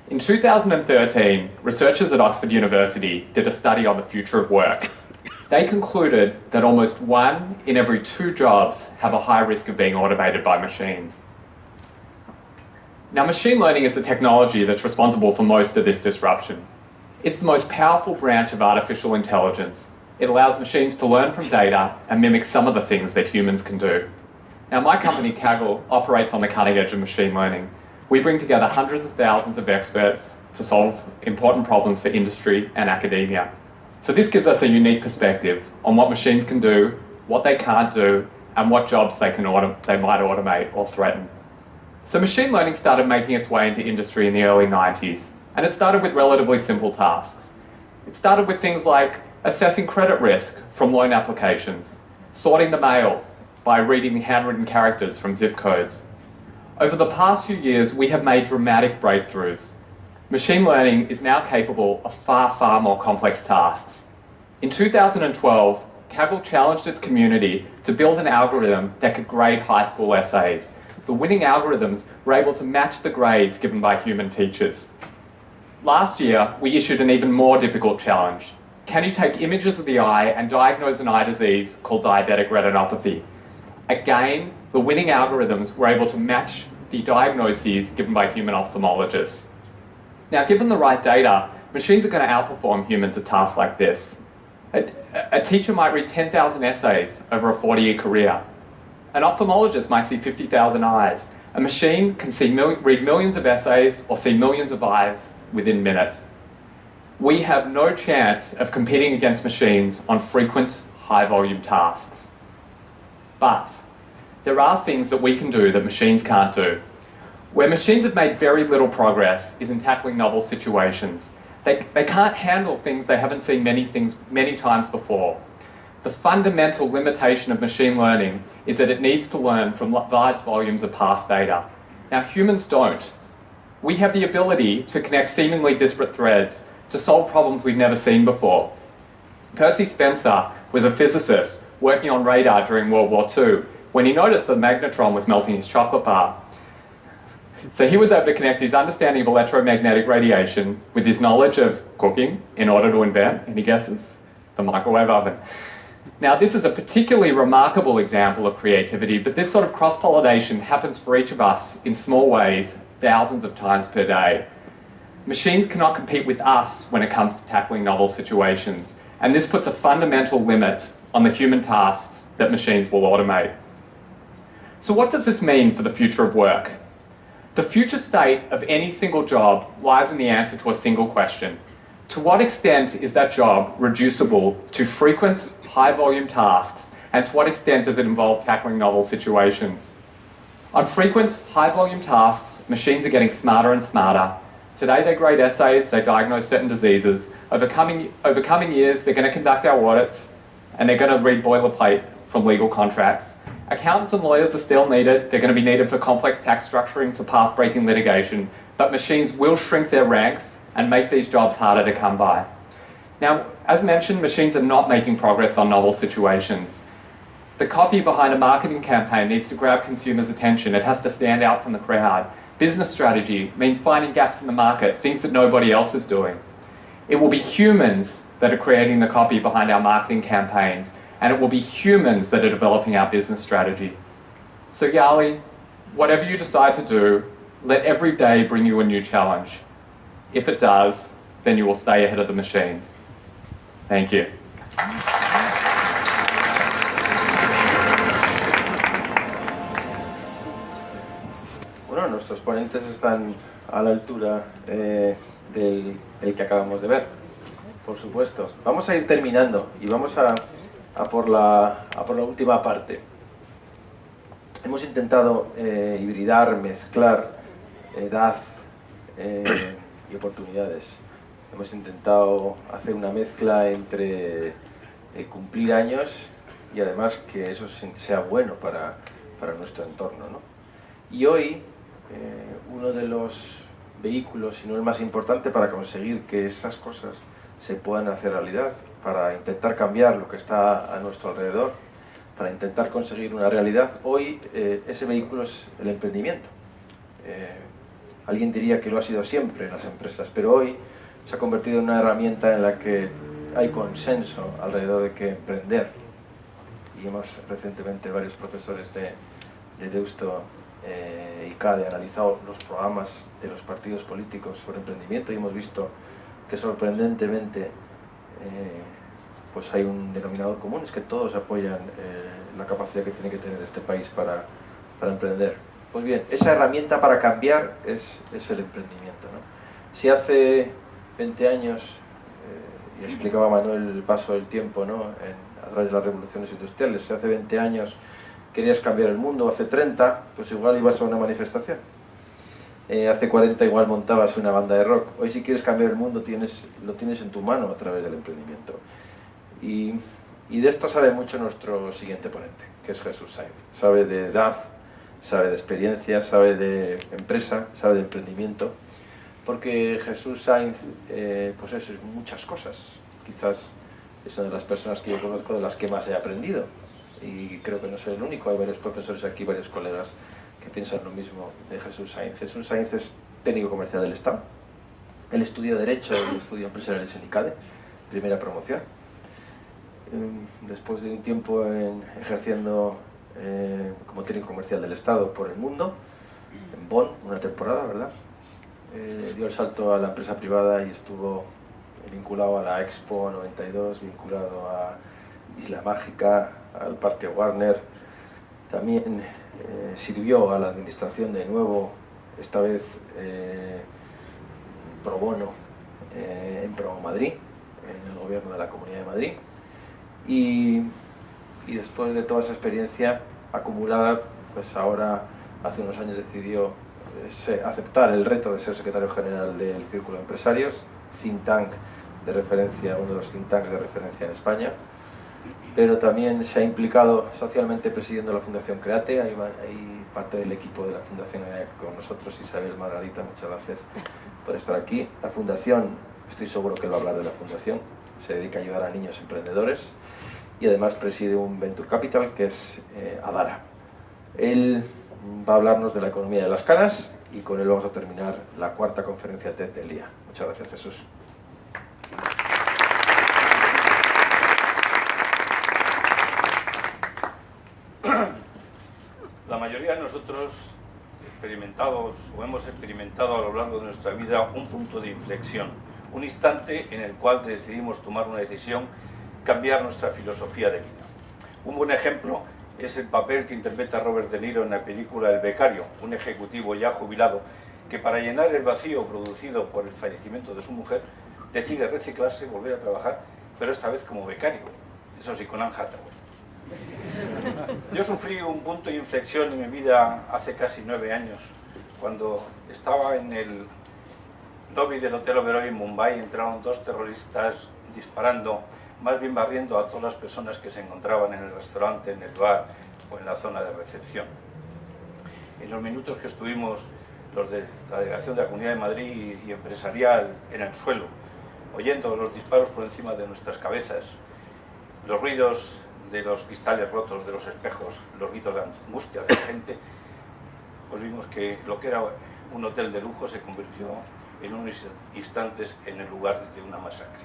In 2013, researchers at Oxford University did a study on the future of work. They concluded that almost 1 in every 2 jobs have a high risk of being automated by machines. Now, machine learning is the technology that's responsible for most of this disruption. It's the most powerful branch of artificial intelligence. It allows machines to learn from data and mimic some of the things that humans can do. Now, my company, Kaggle, operates on the cutting edge of machine learning. We bring together hundreds of thousands of experts to solve important problems for industry and academia. So this gives us a unique perspective on what machines can do, what they can't do, and what jobs they might automate or threaten. So machine learning started making its way into industry in the early 90s, and it started with relatively simple tasks. It started with things like assessing credit risk from loan applications, sorting the mail by reading handwritten characters from zip codes. Over the past few years, we have made dramatic breakthroughs. Machine learning is now capable of far, far more complex tasks. In 2012, Kaggle challenged its community to build an algorithm that could grade high school essays. The winning algorithms were able to match the grades given by human teachers. Last year, we issued an even more difficult challenge. Can you take images of the eye and diagnose an eye disease called diabetic retinopathy? Again, the winning algorithms were able to match the diagnoses given by human ophthalmologists. Now, given the right data, machines are going to outperform humans at tasks like this. A teacher might read 10,000 essays over a 40-year career. An ophthalmologist might see 50,000 eyes. A machine can read millions of essays or see millions of eyes within minutes. We have no chance of competing against machines on frequent, high-volume tasks. But there are things that we can do that machines can't do. Where machines have made very little progress is in tackling novel situations. They can't handle things they haven't seen many times before. The fundamental limitation of machine learning is that it needs to learn from large volumes of past data. Now, humans don't. We have the ability to connect seemingly disparate threads to solve problems we've never seen before. Percy Spencer was a physicist working on radar during World War II when he noticed the magnetron was melting his chocolate bar. So he was able to connect his understanding of electromagnetic radiation with his knowledge of cooking in order to invent, any guesses, the microwave oven. Now, this is a particularly remarkable example of creativity, but this sort of cross-pollination happens for each of us in small ways, thousands of times per day. Machines cannot compete with us when it comes to tackling novel situations, and this puts a fundamental limit on the human tasks that machines will automate. So what does this mean for the future of work? The future state of any single job lies in the answer to a single question. To what extent is that job reducible to frequent, high-volume tasks, and to what extent does it involve tackling novel situations? On frequent, high-volume tasks, machines are getting smarter and smarter. Today they grade essays, they diagnose certain diseases. Over coming years, they're going to conduct our audits, and they're going to read boilerplate from legal contracts. Accountants and lawyers are still needed. They're going to be needed for complex tax structuring, for path-breaking litigation, but machines will shrink their ranks and make these jobs harder to come by. Now, as mentioned, machines are not making progress on novel situations. The copy behind a marketing campaign needs to grab consumers' attention. It has to stand out from the crowd. Business strategy means finding gaps in the market, things that nobody else is doing. It will be humans that are creating the copy behind our marketing campaigns, and it will be humans that are developing our business strategy. So Yali, whatever you decide to do, let every day bring you a new challenge. If it does, then you will stay ahead of the machines. Thank you. Bueno, nuestros ponentes están a la altura del que acabamos de ver, por supuesto. Vamos a ir terminando y vamos a por la última parte. Hemos intentado hibridar, mezclar edad y oportunidades. Hemos intentado hacer una mezcla entre cumplir años y además que eso sea bueno para nuestro entorno, ¿no? Y hoy uno de los vehículos, si no el más importante para conseguir que esas cosas se puedan hacer realidad, para intentar cambiar lo que está a nuestro alrededor, para intentar conseguir una realidad, hoy ese vehículo es el emprendimiento. Alguien diría que lo ha sido siempre en las empresas, pero hoy se ha convertido en una herramienta en la que hay consenso alrededor de que emprender. Y hemos recientemente varios profesores de Deusto y CADE analizado los programas de los partidos políticos sobre emprendimiento y hemos visto que sorprendentemente pues hay un denominador común, es que todos apoyan la capacidad que tiene que tener este país para emprender. Pues bien, esa herramienta para cambiar es el emprendimiento, ¿no? Si hace 20 años, y explicaba Manuel el paso del tiempo, ¿no? A través de las revoluciones industriales, si hace 20 años querías cambiar el mundo, hace 30, pues igual ibas a una manifestación. Hace 40 igual montabas una banda de rock. Hoy si quieres cambiar el mundo lo tienes en tu mano a través del emprendimiento. Y de esto sabe mucho nuestro siguiente ponente, que es Jesús Sainz. Sabe de edad, sabe de experiencia, sabe de empresa, sabe de emprendimiento. Porque Jesús Sainz, pues es muchas cosas. Quizás es una de las personas que yo conozco de las que más he aprendido. Y creo que no soy el único, hay varios profesores aquí, varios colegas que piensan lo mismo de Jesús Sainz. Jesús Sainz es técnico comercial del Estado. Él estudió Derecho y estudió Empresariales en ICADE, primera promoción. Después de un tiempo ejerciendo como técnico comercial del Estado por el mundo, en Bonn, una temporada, ¿verdad? Dio el salto a la empresa privada y estuvo vinculado a la Expo 92, vinculado a Isla Mágica, al Parque Warner. También sirvió a la administración de nuevo, esta vez pro bono en Pro Madrid, en el gobierno de la Comunidad de Madrid. Y después de toda esa experiencia acumulada, pues ahora hace unos años decidió aceptar el reto de ser secretario general del Círculo de Empresarios, think tank de referencia, uno de los think tanks de referencia en España, pero también se ha implicado socialmente presidiendo la Fundación Create. Hay parte del equipo de la Fundación con nosotros, Isabel, Margarita, muchas gracias por estar aquí. La Fundación, estoy seguro que él va a hablar de la Fundación, se dedica a ayudar a niños emprendedores y además preside un Venture Capital que es Adara. Él va a hablarnos de la economía de las caras y con él vamos a terminar la cuarta conferencia TED del día. Muchas gracias, Jesús. La mayoría de nosotros hemos experimentado a lo largo de nuestra vida un punto de inflexión, un instante en el cual decidimos tomar una decisión, cambiar nuestra filosofía de vida. Un buen ejemplo es el papel que interpreta Robert De Niro en la película El becario, un ejecutivo ya jubilado que para llenar el vacío producido por el fallecimiento de su mujer decide reciclarse, volver a trabajar, pero esta vez como becario, eso sí, con Anne Hathaway. Yo sufrí un punto de inflexión en mi vida hace casi 9 años, cuando estaba en el lobby del Hotel Oberoi en Mumbai. Entraron 2 terroristas disparando, más bien barriendo a todas las personas que se encontraban en el restaurante, en el bar o en la zona de recepción. En los minutos que estuvimos los de la delegación de la Comunidad de Madrid y empresarial en el suelo, oyendo los disparos por encima de nuestras cabezas, los ruidos de los cristales rotos de los espejos, los gritos de angustia de la gente, pues vimos que lo que era un hotel de lujo se convirtió en unos instantes en el lugar de una masacre.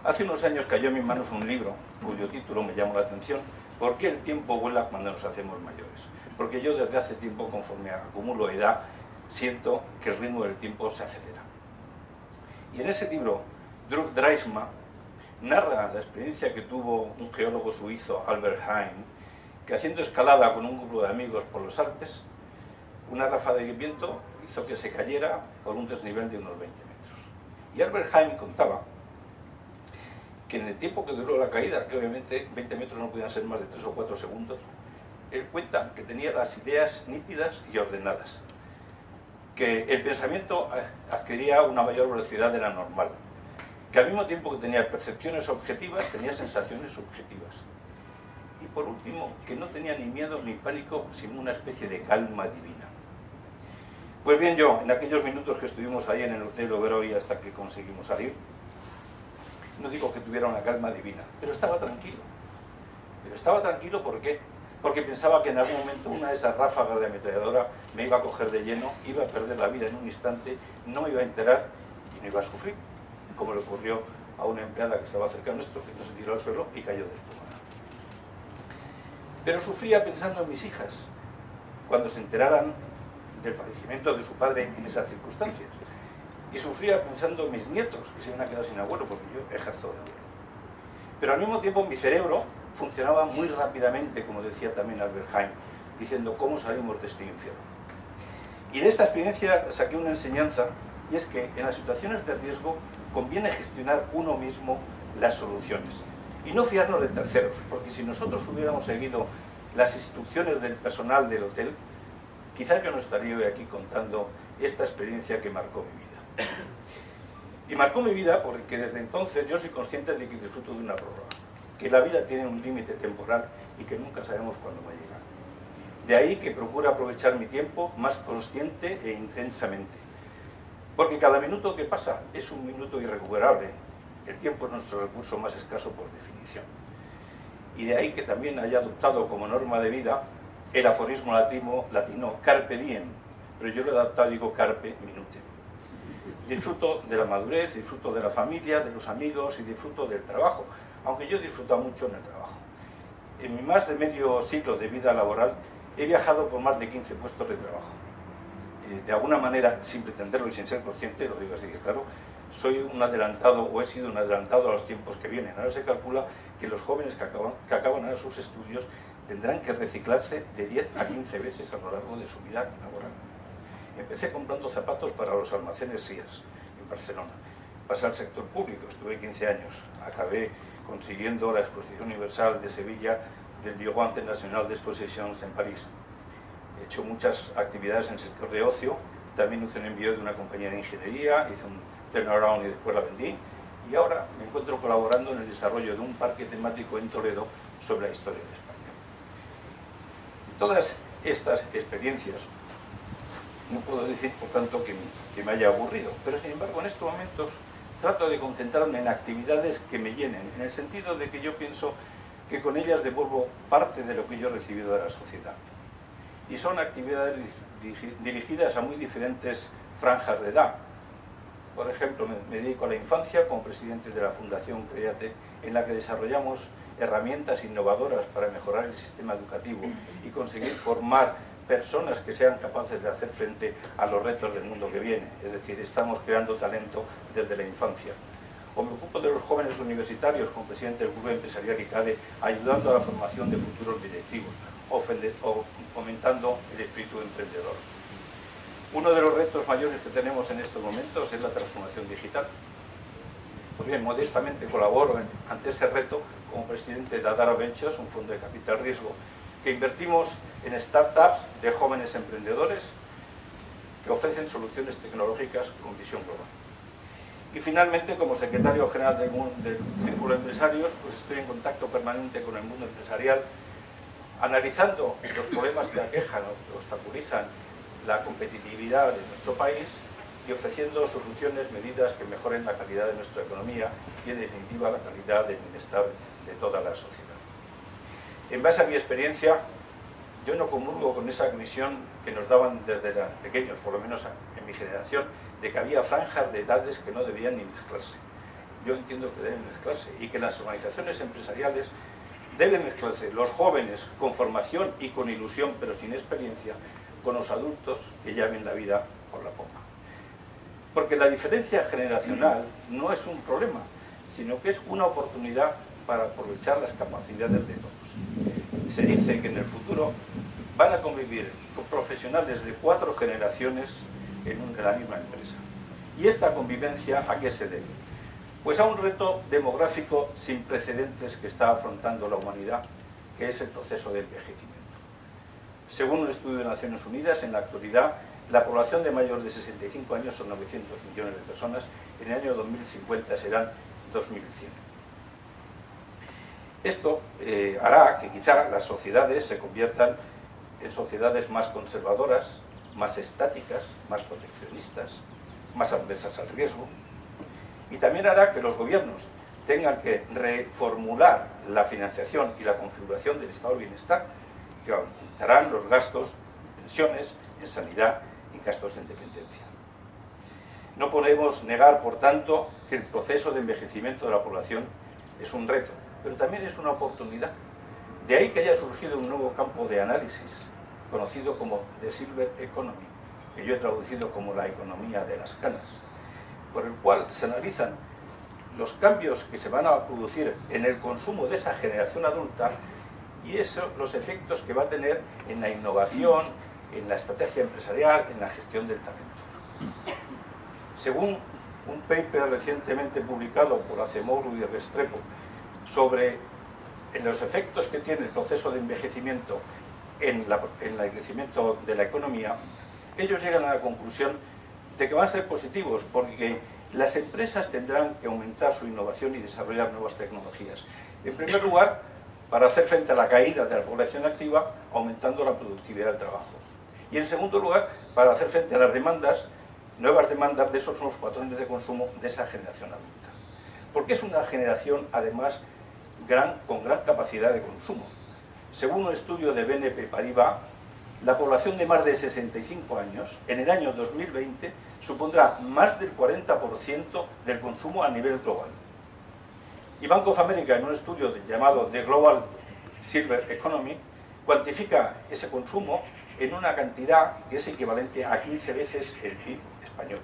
Hace unos años cayó en mis manos un libro cuyo título me llamó la atención: ¿Por qué el tiempo vuela cuando nos hacemos mayores? Porque yo desde hace tiempo, conforme acumulo edad, siento que el ritmo del tiempo se acelera. Y en ese libro, Drew Drysma narra la experiencia que tuvo un geólogo suizo, Albert Heijn, que haciendo escalada con un grupo de amigos por los Alpes, una ráfaga de viento hizo que se cayera por un desnivel de unos 20 metros. Y Albert Heijn contaba que en el tiempo que duró la caída, que obviamente 20 metros no podían ser más de 3 o 4 segundos, él cuenta que tenía las ideas nítidas y ordenadas, que el pensamiento adquiría una mayor velocidad de la normal, que al mismo tiempo que tenía percepciones objetivas, tenía sensaciones subjetivas. Y por último, que no tenía ni miedo ni pánico, sino una especie de calma divina. Pues bien, yo, en aquellos minutos que estuvimos ahí en el Hotel Oberoi hasta que conseguimos salir, no digo que tuviera una calma divina, pero estaba tranquilo. Pero estaba tranquilo, ¿por qué? Porque pensaba que en algún momento una de esas ráfagas de ametralladora me iba a coger de lleno, iba a perder la vida en un instante, no me iba a enterar y no iba a sufrir, como le ocurrió a una empleada que estaba cerca nuestro, que no se tiró al suelo y cayó desplomada. Pero sufría pensando en mis hijas, cuando se enteraran del fallecimiento de su padre en esas circunstancias. Y sufría pensando en mis nietos, que se iban a quedar sin abuelo, porque yo ejerzo de abuelo. Pero al mismo tiempo mi cerebro funcionaba muy rápidamente, como decía también Albert Heijn, diciendo cómo salimos de este infierno. Y de esta experiencia saqué una enseñanza, y es que en las situaciones de riesgo conviene gestionar uno mismo las soluciones y no fiarnos de terceros, porque si nosotros hubiéramos seguido las instrucciones del personal del hotel, quizás yo no estaría hoy aquí contando esta experiencia que marcó mi vida. Y marcó mi vida porque desde entonces yo soy consciente de que disfruto de una prórroga, que la vida tiene un límite temporal y que nunca sabemos cuándo va a llegar. De ahí que procuro aprovechar mi tiempo más consciente e intensamente, porque cada minuto que pasa es un minuto irrecuperable El tiempo es nuestro recurso más escaso por definición. Y de ahí que también haya adoptado como norma de vida el aforismo latino carpe diem, pero yo lo he adaptado y digo carpe minutem. Disfruto de la madurez, disfruto de la familia, de los amigos y disfruto del trabajo, aunque yo disfruto mucho en el trabajo. En mi más de medio siglo de vida laboral he viajado por más de 15 puestos de trabajo. De alguna manera, sin pretenderlo y sin ser consciente, lo digo así que claro, soy un adelantado o he sido un adelantado a los tiempos que vienen. Ahora se calcula que los jóvenes que acaban ahora sus estudios tendrán que reciclarse de 10 a 15 veces a lo largo de su vida laboral. Empecé comprando zapatos para los almacenes Sears en Barcelona. Pasé al sector público, estuve 15 años. Acabé consiguiendo la Exposición Universal de Sevilla del Bureau International d'Expositions en París. He hecho muchas actividades en el sector de ocio, también hice un envío de una compañía de ingeniería, hice un turnaround y después la vendí, y ahora me encuentro colaborando en el desarrollo de un parque temático en Toledo sobre la historia de España. Todas estas experiencias, no puedo decir por tanto que me haya aburrido, pero sin embargo en estos momentos trato de concentrarme en actividades que me llenen, en el sentido de que yo pienso que con ellas devuelvo parte de lo que yo he recibido de la sociedad. Y son actividades dirigidas a muy diferentes franjas de edad. Por ejemplo, me dedico a la infancia como presidente de la Fundación Créate, en la que desarrollamos herramientas innovadoras para mejorar el sistema educativo y conseguir formar personas que sean capaces de hacer frente a los retos del mundo que viene. Es decir, estamos creando talento desde la infancia. O me ocupo de los jóvenes universitarios como presidente del Club Empresarial ICADE, ayudando a la formación de futuros directivos o fomentando el espíritu emprendedor. Uno de los retos mayores que tenemos en estos momentos es la transformación digital. Pues bien, modestamente colaboro ante ese reto como presidente de Adara Ventures, un fondo de capital riesgo, que invertimos en startups de jóvenes emprendedores que ofrecen soluciones tecnológicas con visión global. Y finalmente, como secretario general del Círculo de Empresarios, pues estoy en contacto permanente con el mundo empresarial, analizando los problemas que aquejan o que obstaculizan la competitividad de nuestro país y ofreciendo soluciones, medidas que mejoren la calidad de nuestra economía y, en definitiva, la calidad del bienestar de toda la sociedad. En base a mi experiencia, yo no comulgo con esa visión que nos daban desde pequeños, por lo menos en mi generación, de que había franjas de edades que no debían ni mezclarse. Yo entiendo que deben mezclarse y que las organizaciones empresariales deben mezclarse los jóvenes con formación y con ilusión, pero sin experiencia, con los adultos que ya ven la vida por la popa. Porque la diferencia generacional no es un problema, sino que es una oportunidad para aprovechar las capacidades de todos. Se dice que en el futuro van a convivir con profesionales de 4 generaciones en la misma empresa. ¿Y esta convivencia a qué se debe? Pues a un reto demográfico sin precedentes que está afrontando la humanidad, que es el proceso de envejecimiento. Según un estudio de Naciones Unidas, en la actualidad, la población de mayores de 65 años son 900 millones de personas, en el año 2050 serán 2100. Esto hará que quizá las sociedades se conviertan en sociedades más conservadoras, más estáticas, más proteccionistas, más adversas al riesgo, y también hará que los gobiernos tengan que reformular la financiación y la configuración del estado del bienestar, que aumentarán los gastos en pensiones, en sanidad y gastos en dependencia. No podemos negar, por tanto, que el proceso de envejecimiento de la población es un reto, pero también es una oportunidad. De ahí que haya surgido un nuevo campo de análisis, conocido como The Silver Economy, que yo he traducido como la economía de las canas, por el cual se analizan los cambios que se van a producir en el consumo de esa generación adulta y los efectos que va a tener en la innovación, en la estrategia empresarial, en la gestión del talento. Según un paper recientemente publicado por Acemoglu y Restrepo sobre los efectos que tiene el proceso de envejecimiento en el crecimiento de la economía, ellos llegan a la conclusión de que van a ser positivos porque las empresas tendrán que aumentar su innovación y desarrollar nuevas tecnologías. En primer lugar, para hacer frente a la caída de la población activa, aumentando la productividad del trabajo. Y en segundo lugar, para hacer frente a las demandas, nuevas demandas de esos nuevos patrones de consumo de esa generación adulta. porque es una generación, además, con gran capacidad de consumo. Según un estudio de BNP Paribas, la población de más de 65 años, en el año 2020, supondrá más del 40% del consumo a nivel global. Y Bank of America, en un estudio llamado The Global Silver Economy, cuantifica ese consumo en una cantidad que es equivalente a 15 veces el PIB español.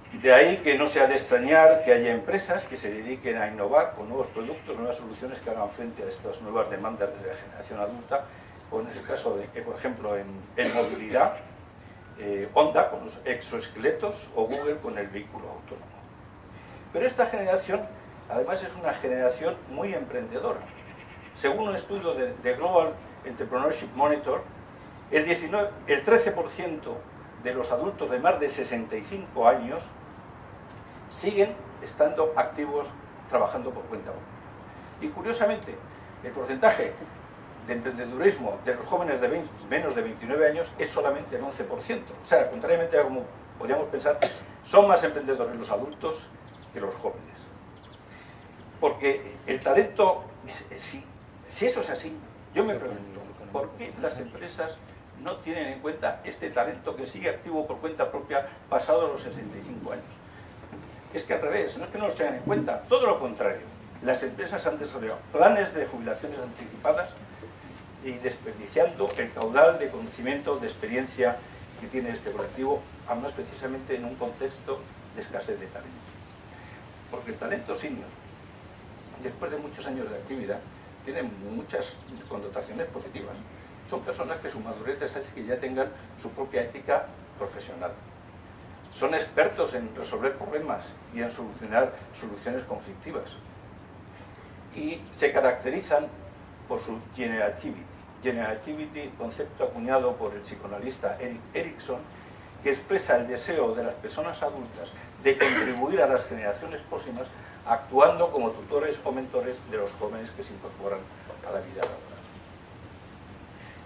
De ahí que no sea de extrañar que haya empresas que se dediquen a innovar con nuevos productos, nuevas soluciones que hagan frente a estas nuevas demandas de la generación adulta, como en el caso de que, por ejemplo, en movilidad, Honda con los exoesqueletos o Google con el vehículo autónomo. Pero esta generación, además, es una generación muy emprendedora. Según un estudio de Global Entrepreneurship Monitor, el 13% de los adultos de más de 65 años siguen estando activos trabajando por cuenta propia. Y curiosamente, el porcentaje de emprendedurismo de los jóvenes de menos de 29 años es solamente el 11%. O sea, contrariamente a como podríamos pensar, son más emprendedores los adultos que los jóvenes. Porque el talento, si eso es así, yo me pregunto, ¿por qué las empresas no tienen en cuenta este talento que sigue activo por cuenta propia pasados los 65 años? Es que al revés, no es que no lo tengan en cuenta, todo lo contrario. Las empresas han desarrollado planes de jubilaciones anticipadas y desperdiciando el caudal de conocimiento, de experiencia que tiene este colectivo, además precisamente en un contexto de escasez de talento. Porque el talento senior, después de muchos años de actividad, tiene muchas connotaciones positivas. Son personas que su madurez les hace que ya tengan su propia ética profesional. Son expertos en resolver problemas y en solucionar soluciones conflictivas. Y se caracterizan por su generativity. Generativity, concepto acuñado por el psicoanalista Erik Erikson, que expresa el deseo de las personas adultas de contribuir a las generaciones próximas actuando como tutores o mentores de los jóvenes que se incorporan a la vida laboral.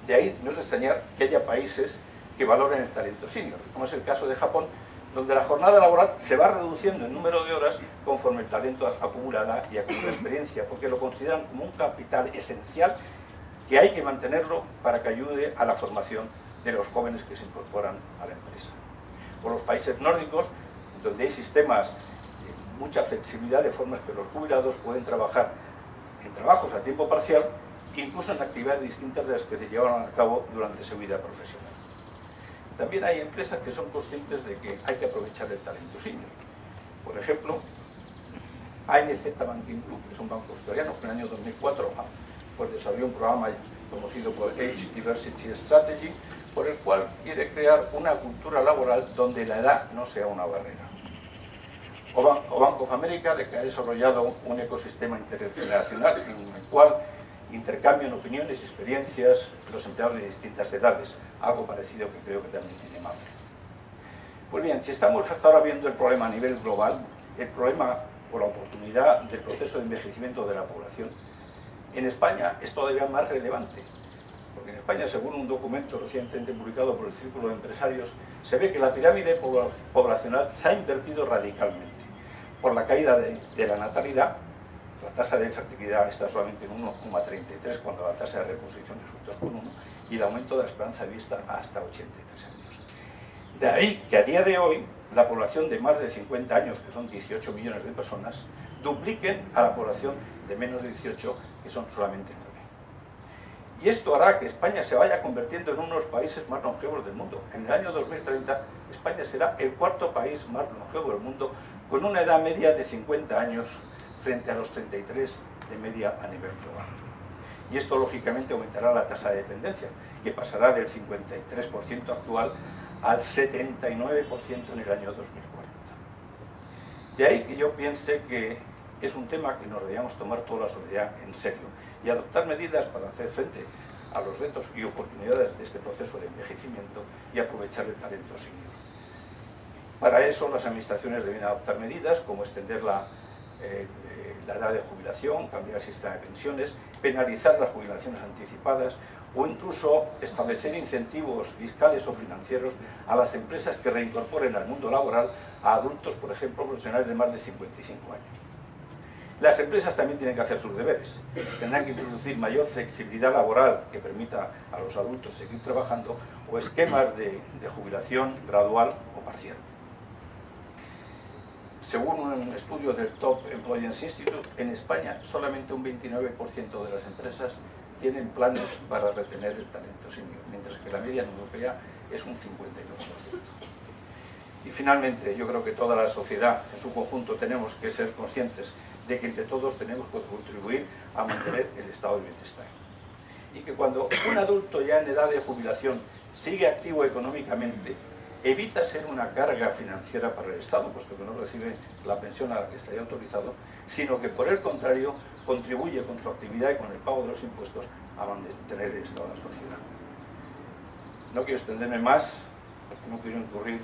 De ahí no es de extrañar que haya países que valoren el talento senior, como es el caso de Japón, donde la jornada laboral se va reduciendo en número de horas conforme el talento acumula y acumula experiencia, porque lo consideran como un capital esencial que hay que mantenerlo para que ayude a la formación de los jóvenes que se incorporan a la empresa. O los países nórdicos, donde hay sistemas de mucha flexibilidad, de formas que los jubilados pueden trabajar en trabajos a tiempo parcial, incluso en actividades distintas de las que se llevan a cabo durante su vida profesional. También hay empresas que son conscientes de que hay que aprovechar el talento senior. Por ejemplo, ANZ Banking Group, que es un banco australiano, que en el año 2004 pues desarrolló un programa conocido por Age Diversity Strategy, por el cual quiere crear una cultura laboral donde la edad no sea una barrera. O Bank of America, que ha desarrollado un ecosistema intergeneracional en el cual intercambian opiniones y experiencias los empleados de distintas edades, algo parecido que creo que también tiene Mafre. Pues bien, si estamos hasta ahora viendo el problema a nivel global, el problema o la oportunidad del proceso de envejecimiento de la población, en España es todavía más relevante, porque en España, según un documento recientemente publicado por el Círculo de Empresarios, se ve que la pirámide poblacional se ha invertido radicalmente por la caída de la natalidad. La tasa de fertilidad está solamente en 1,33 cuando la tasa de reposición es 2,1 y el aumento de la esperanza de vida hasta 83 años. De ahí que a día de hoy la población de más de 50 años, que son 18 millones de personas, dupliquen a la población de menos de 18, que son solamente 9. Y esto hará que España se vaya convirtiendo en uno de los países más longevos del mundo. En el año 2030 España será el cuarto país más longevo del mundo, con una edad media de 50 años frente a los 33 de media a nivel global. Y esto lógicamente aumentará la tasa de dependencia, que pasará del 53% actual al 79% en el año 2040. De ahí que yo piense que es un tema que nos deberíamos tomar toda la sociedad en serio y adoptar medidas para hacer frente a los retos y oportunidades de este proceso de envejecimiento y aprovechar el talento senior. Para eso las administraciones deben adoptar medidas como extender la edad de jubilación, cambiar el sistema de pensiones, penalizar las jubilaciones anticipadas o incluso establecer incentivos fiscales o financieros a las empresas que reincorporen al mundo laboral a adultos, por ejemplo, profesionales de más de 55 años. Las empresas también tienen que hacer sus deberes. Tendrán que introducir mayor flexibilidad laboral que permita a los adultos seguir trabajando o esquemas de jubilación gradual o parcial. Según un estudio del Top Employers Institute, en España solamente un 29% de las empresas tienen planes para retener el talento senior, mientras que la media europea es un 52%. Y finalmente, yo creo que toda la sociedad en su conjunto tenemos que ser conscientes de que entre todos tenemos que contribuir a mantener el estado de bienestar. Y que cuando un adulto ya en edad de jubilación sigue activo económicamente, evita ser una carga financiera para el Estado, puesto que no recibe la pensión a la que estaría autorizado, sino que por el contrario contribuye con su actividad y con el pago de los impuestos a mantener el estado de la sociedad. No quiero extenderme más, porque no quiero incurrir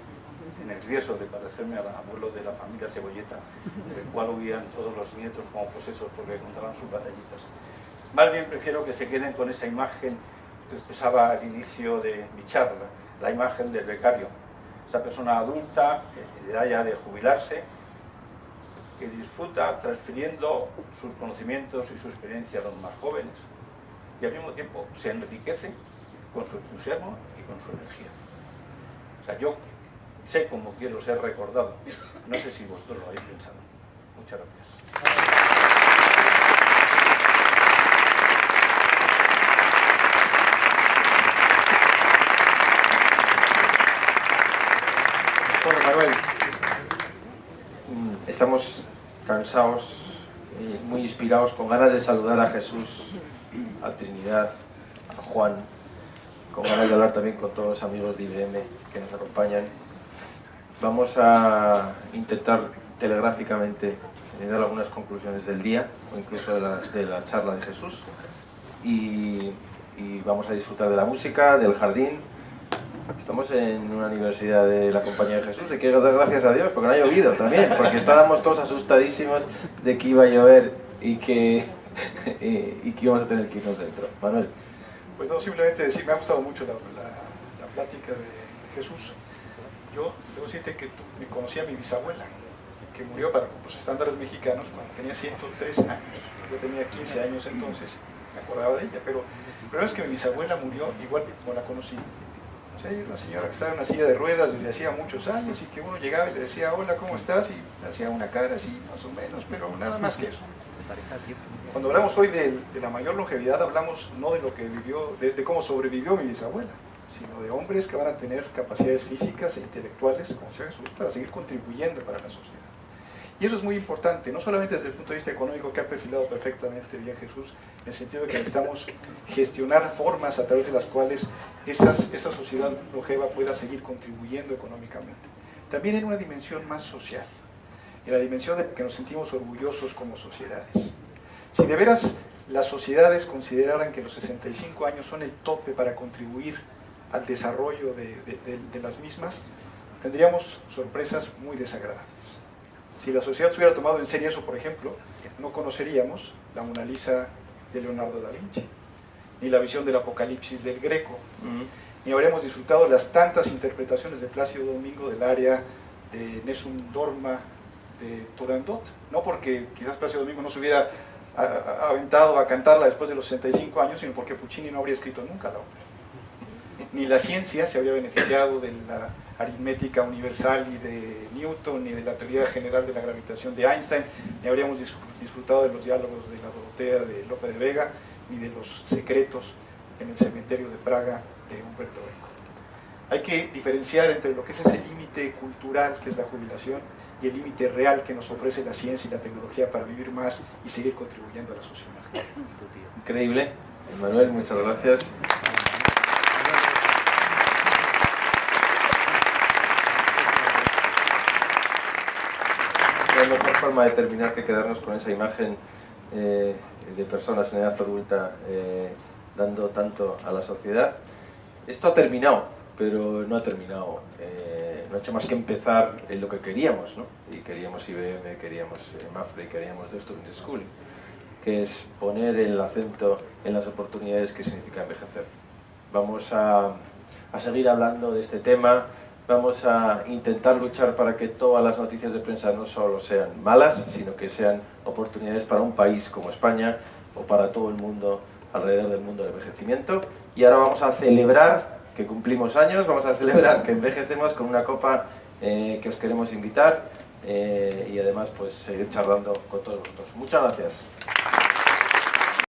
en el riesgo de parecerme al abuelo de la familia Cebolleta, del cual huían todos los nietos como posesos porque contaban sus batallitas. Más bien prefiero que se queden con esa imagen que expresaba al inicio de mi charla, la imagen del becario, esa persona adulta, en edad ya de jubilarse, que disfruta transfiriendo sus conocimientos y su experiencia a los más jóvenes y al mismo tiempo se enriquece con su entusiasmo y con su energía. O sea, yo sé cómo quiero ser recordado. No sé si vosotros lo habéis pensado. Muchas gracias. Bueno, Manuel, estamos cansados y muy inspirados, con ganas de saludar a Jesús, a Trinidad, a Juan, con ganas de hablar también con todos los amigos de IBM que nos acompañan. Vamos a intentar telegráficamente dar algunas conclusiones del día o incluso de la charla de Jesús y vamos a disfrutar de la música, del jardín. Estamos en una universidad de la Compañía de Jesús y quiero dar gracias a Dios porque no ha llovido también, porque estábamos todos asustadísimos de que iba a llover y que íbamos a tener que irnos dentro. Manuel. Pues no, simplemente decir, me ha gustado mucho la plática de Jesús. Yo debo decirte que me conocí a mi bisabuela, que murió para los estándares mexicanos cuando tenía 103 años. Yo tenía 15 años entonces, me acordaba de ella, pero la verdad es que mi bisabuela murió igual como la conocí. O sea, una señora que estaba en una silla de ruedas desde hacía muchos años y que uno llegaba y le decía, hola, ¿cómo estás? Y le hacía una cara así, más o menos, pero nada más que eso. Cuando hablamos hoy de la mayor longevidad, hablamos no de lo que vivió, de cómo sobrevivió mi bisabuela, sino de hombres que van a tener capacidades físicas e intelectuales, como sea Jesús, para seguir contribuyendo para la sociedad. Y eso es muy importante, no solamente desde el punto de vista económico, que ha perfilado perfectamente bien Jesús, en el sentido de que necesitamos gestionar formas a través de las cuales esa sociedad longeva pueda seguir contribuyendo económicamente. También en una dimensión más social, en la dimensión de que nos sentimos orgullosos como sociedades. Si de veras las sociedades consideraran que los 65 años son el tope para contribuir al desarrollo de las mismas, tendríamos sorpresas muy desagradables. Si la sociedad se hubiera tomado en serio eso, por ejemplo, no conoceríamos la Mona Lisa de Leonardo da Vinci, ni la visión del Apocalipsis del Greco, ni habríamos disfrutado las tantas interpretaciones de Plácido Domingo del área de Nessun Dorma de Turandot, no porque quizás Plácido Domingo no se hubiera aventado a cantarla después de los 65 años, sino porque Puccini no habría escrito nunca la ópera. Ni la ciencia se habría beneficiado de la aritmética universal y de Newton, ni de la teoría general de la gravitación de Einstein, ni habríamos disfrutado de los diálogos de la Dorotea de Lope de Vega, ni de los secretos en el cementerio de Praga de Humberto Eco. Hay que diferenciar entre lo que es ese límite cultural, que es la jubilación, y el límite real que nos ofrece la ciencia y la tecnología para vivir más y seguir contribuyendo a la sociedad. Increíble. Manuel, muchas gracias. No hay mejor forma de terminar que quedarnos con esa imagen de personas en edad adulta dando tanto a la sociedad. Esto ha terminado, pero no ha terminado. No ha hecho más que empezar en lo que queríamos, ¿no? Y queríamos IBM, queríamos Mapfre, queríamos The Student School, que es poner el acento en las oportunidades que significa envejecer. Vamos a seguir hablando de este tema. Vamos a intentar luchar para que todas las noticias de prensa no solo sean malas, sino que sean oportunidades para un país como España o para todo el mundo alrededor del mundo del envejecimiento. Y ahora vamos a celebrar que cumplimos años, vamos a celebrar que envejecemos con una copa que os queremos invitar y además pues seguir charlando con todos vosotros. Muchas gracias.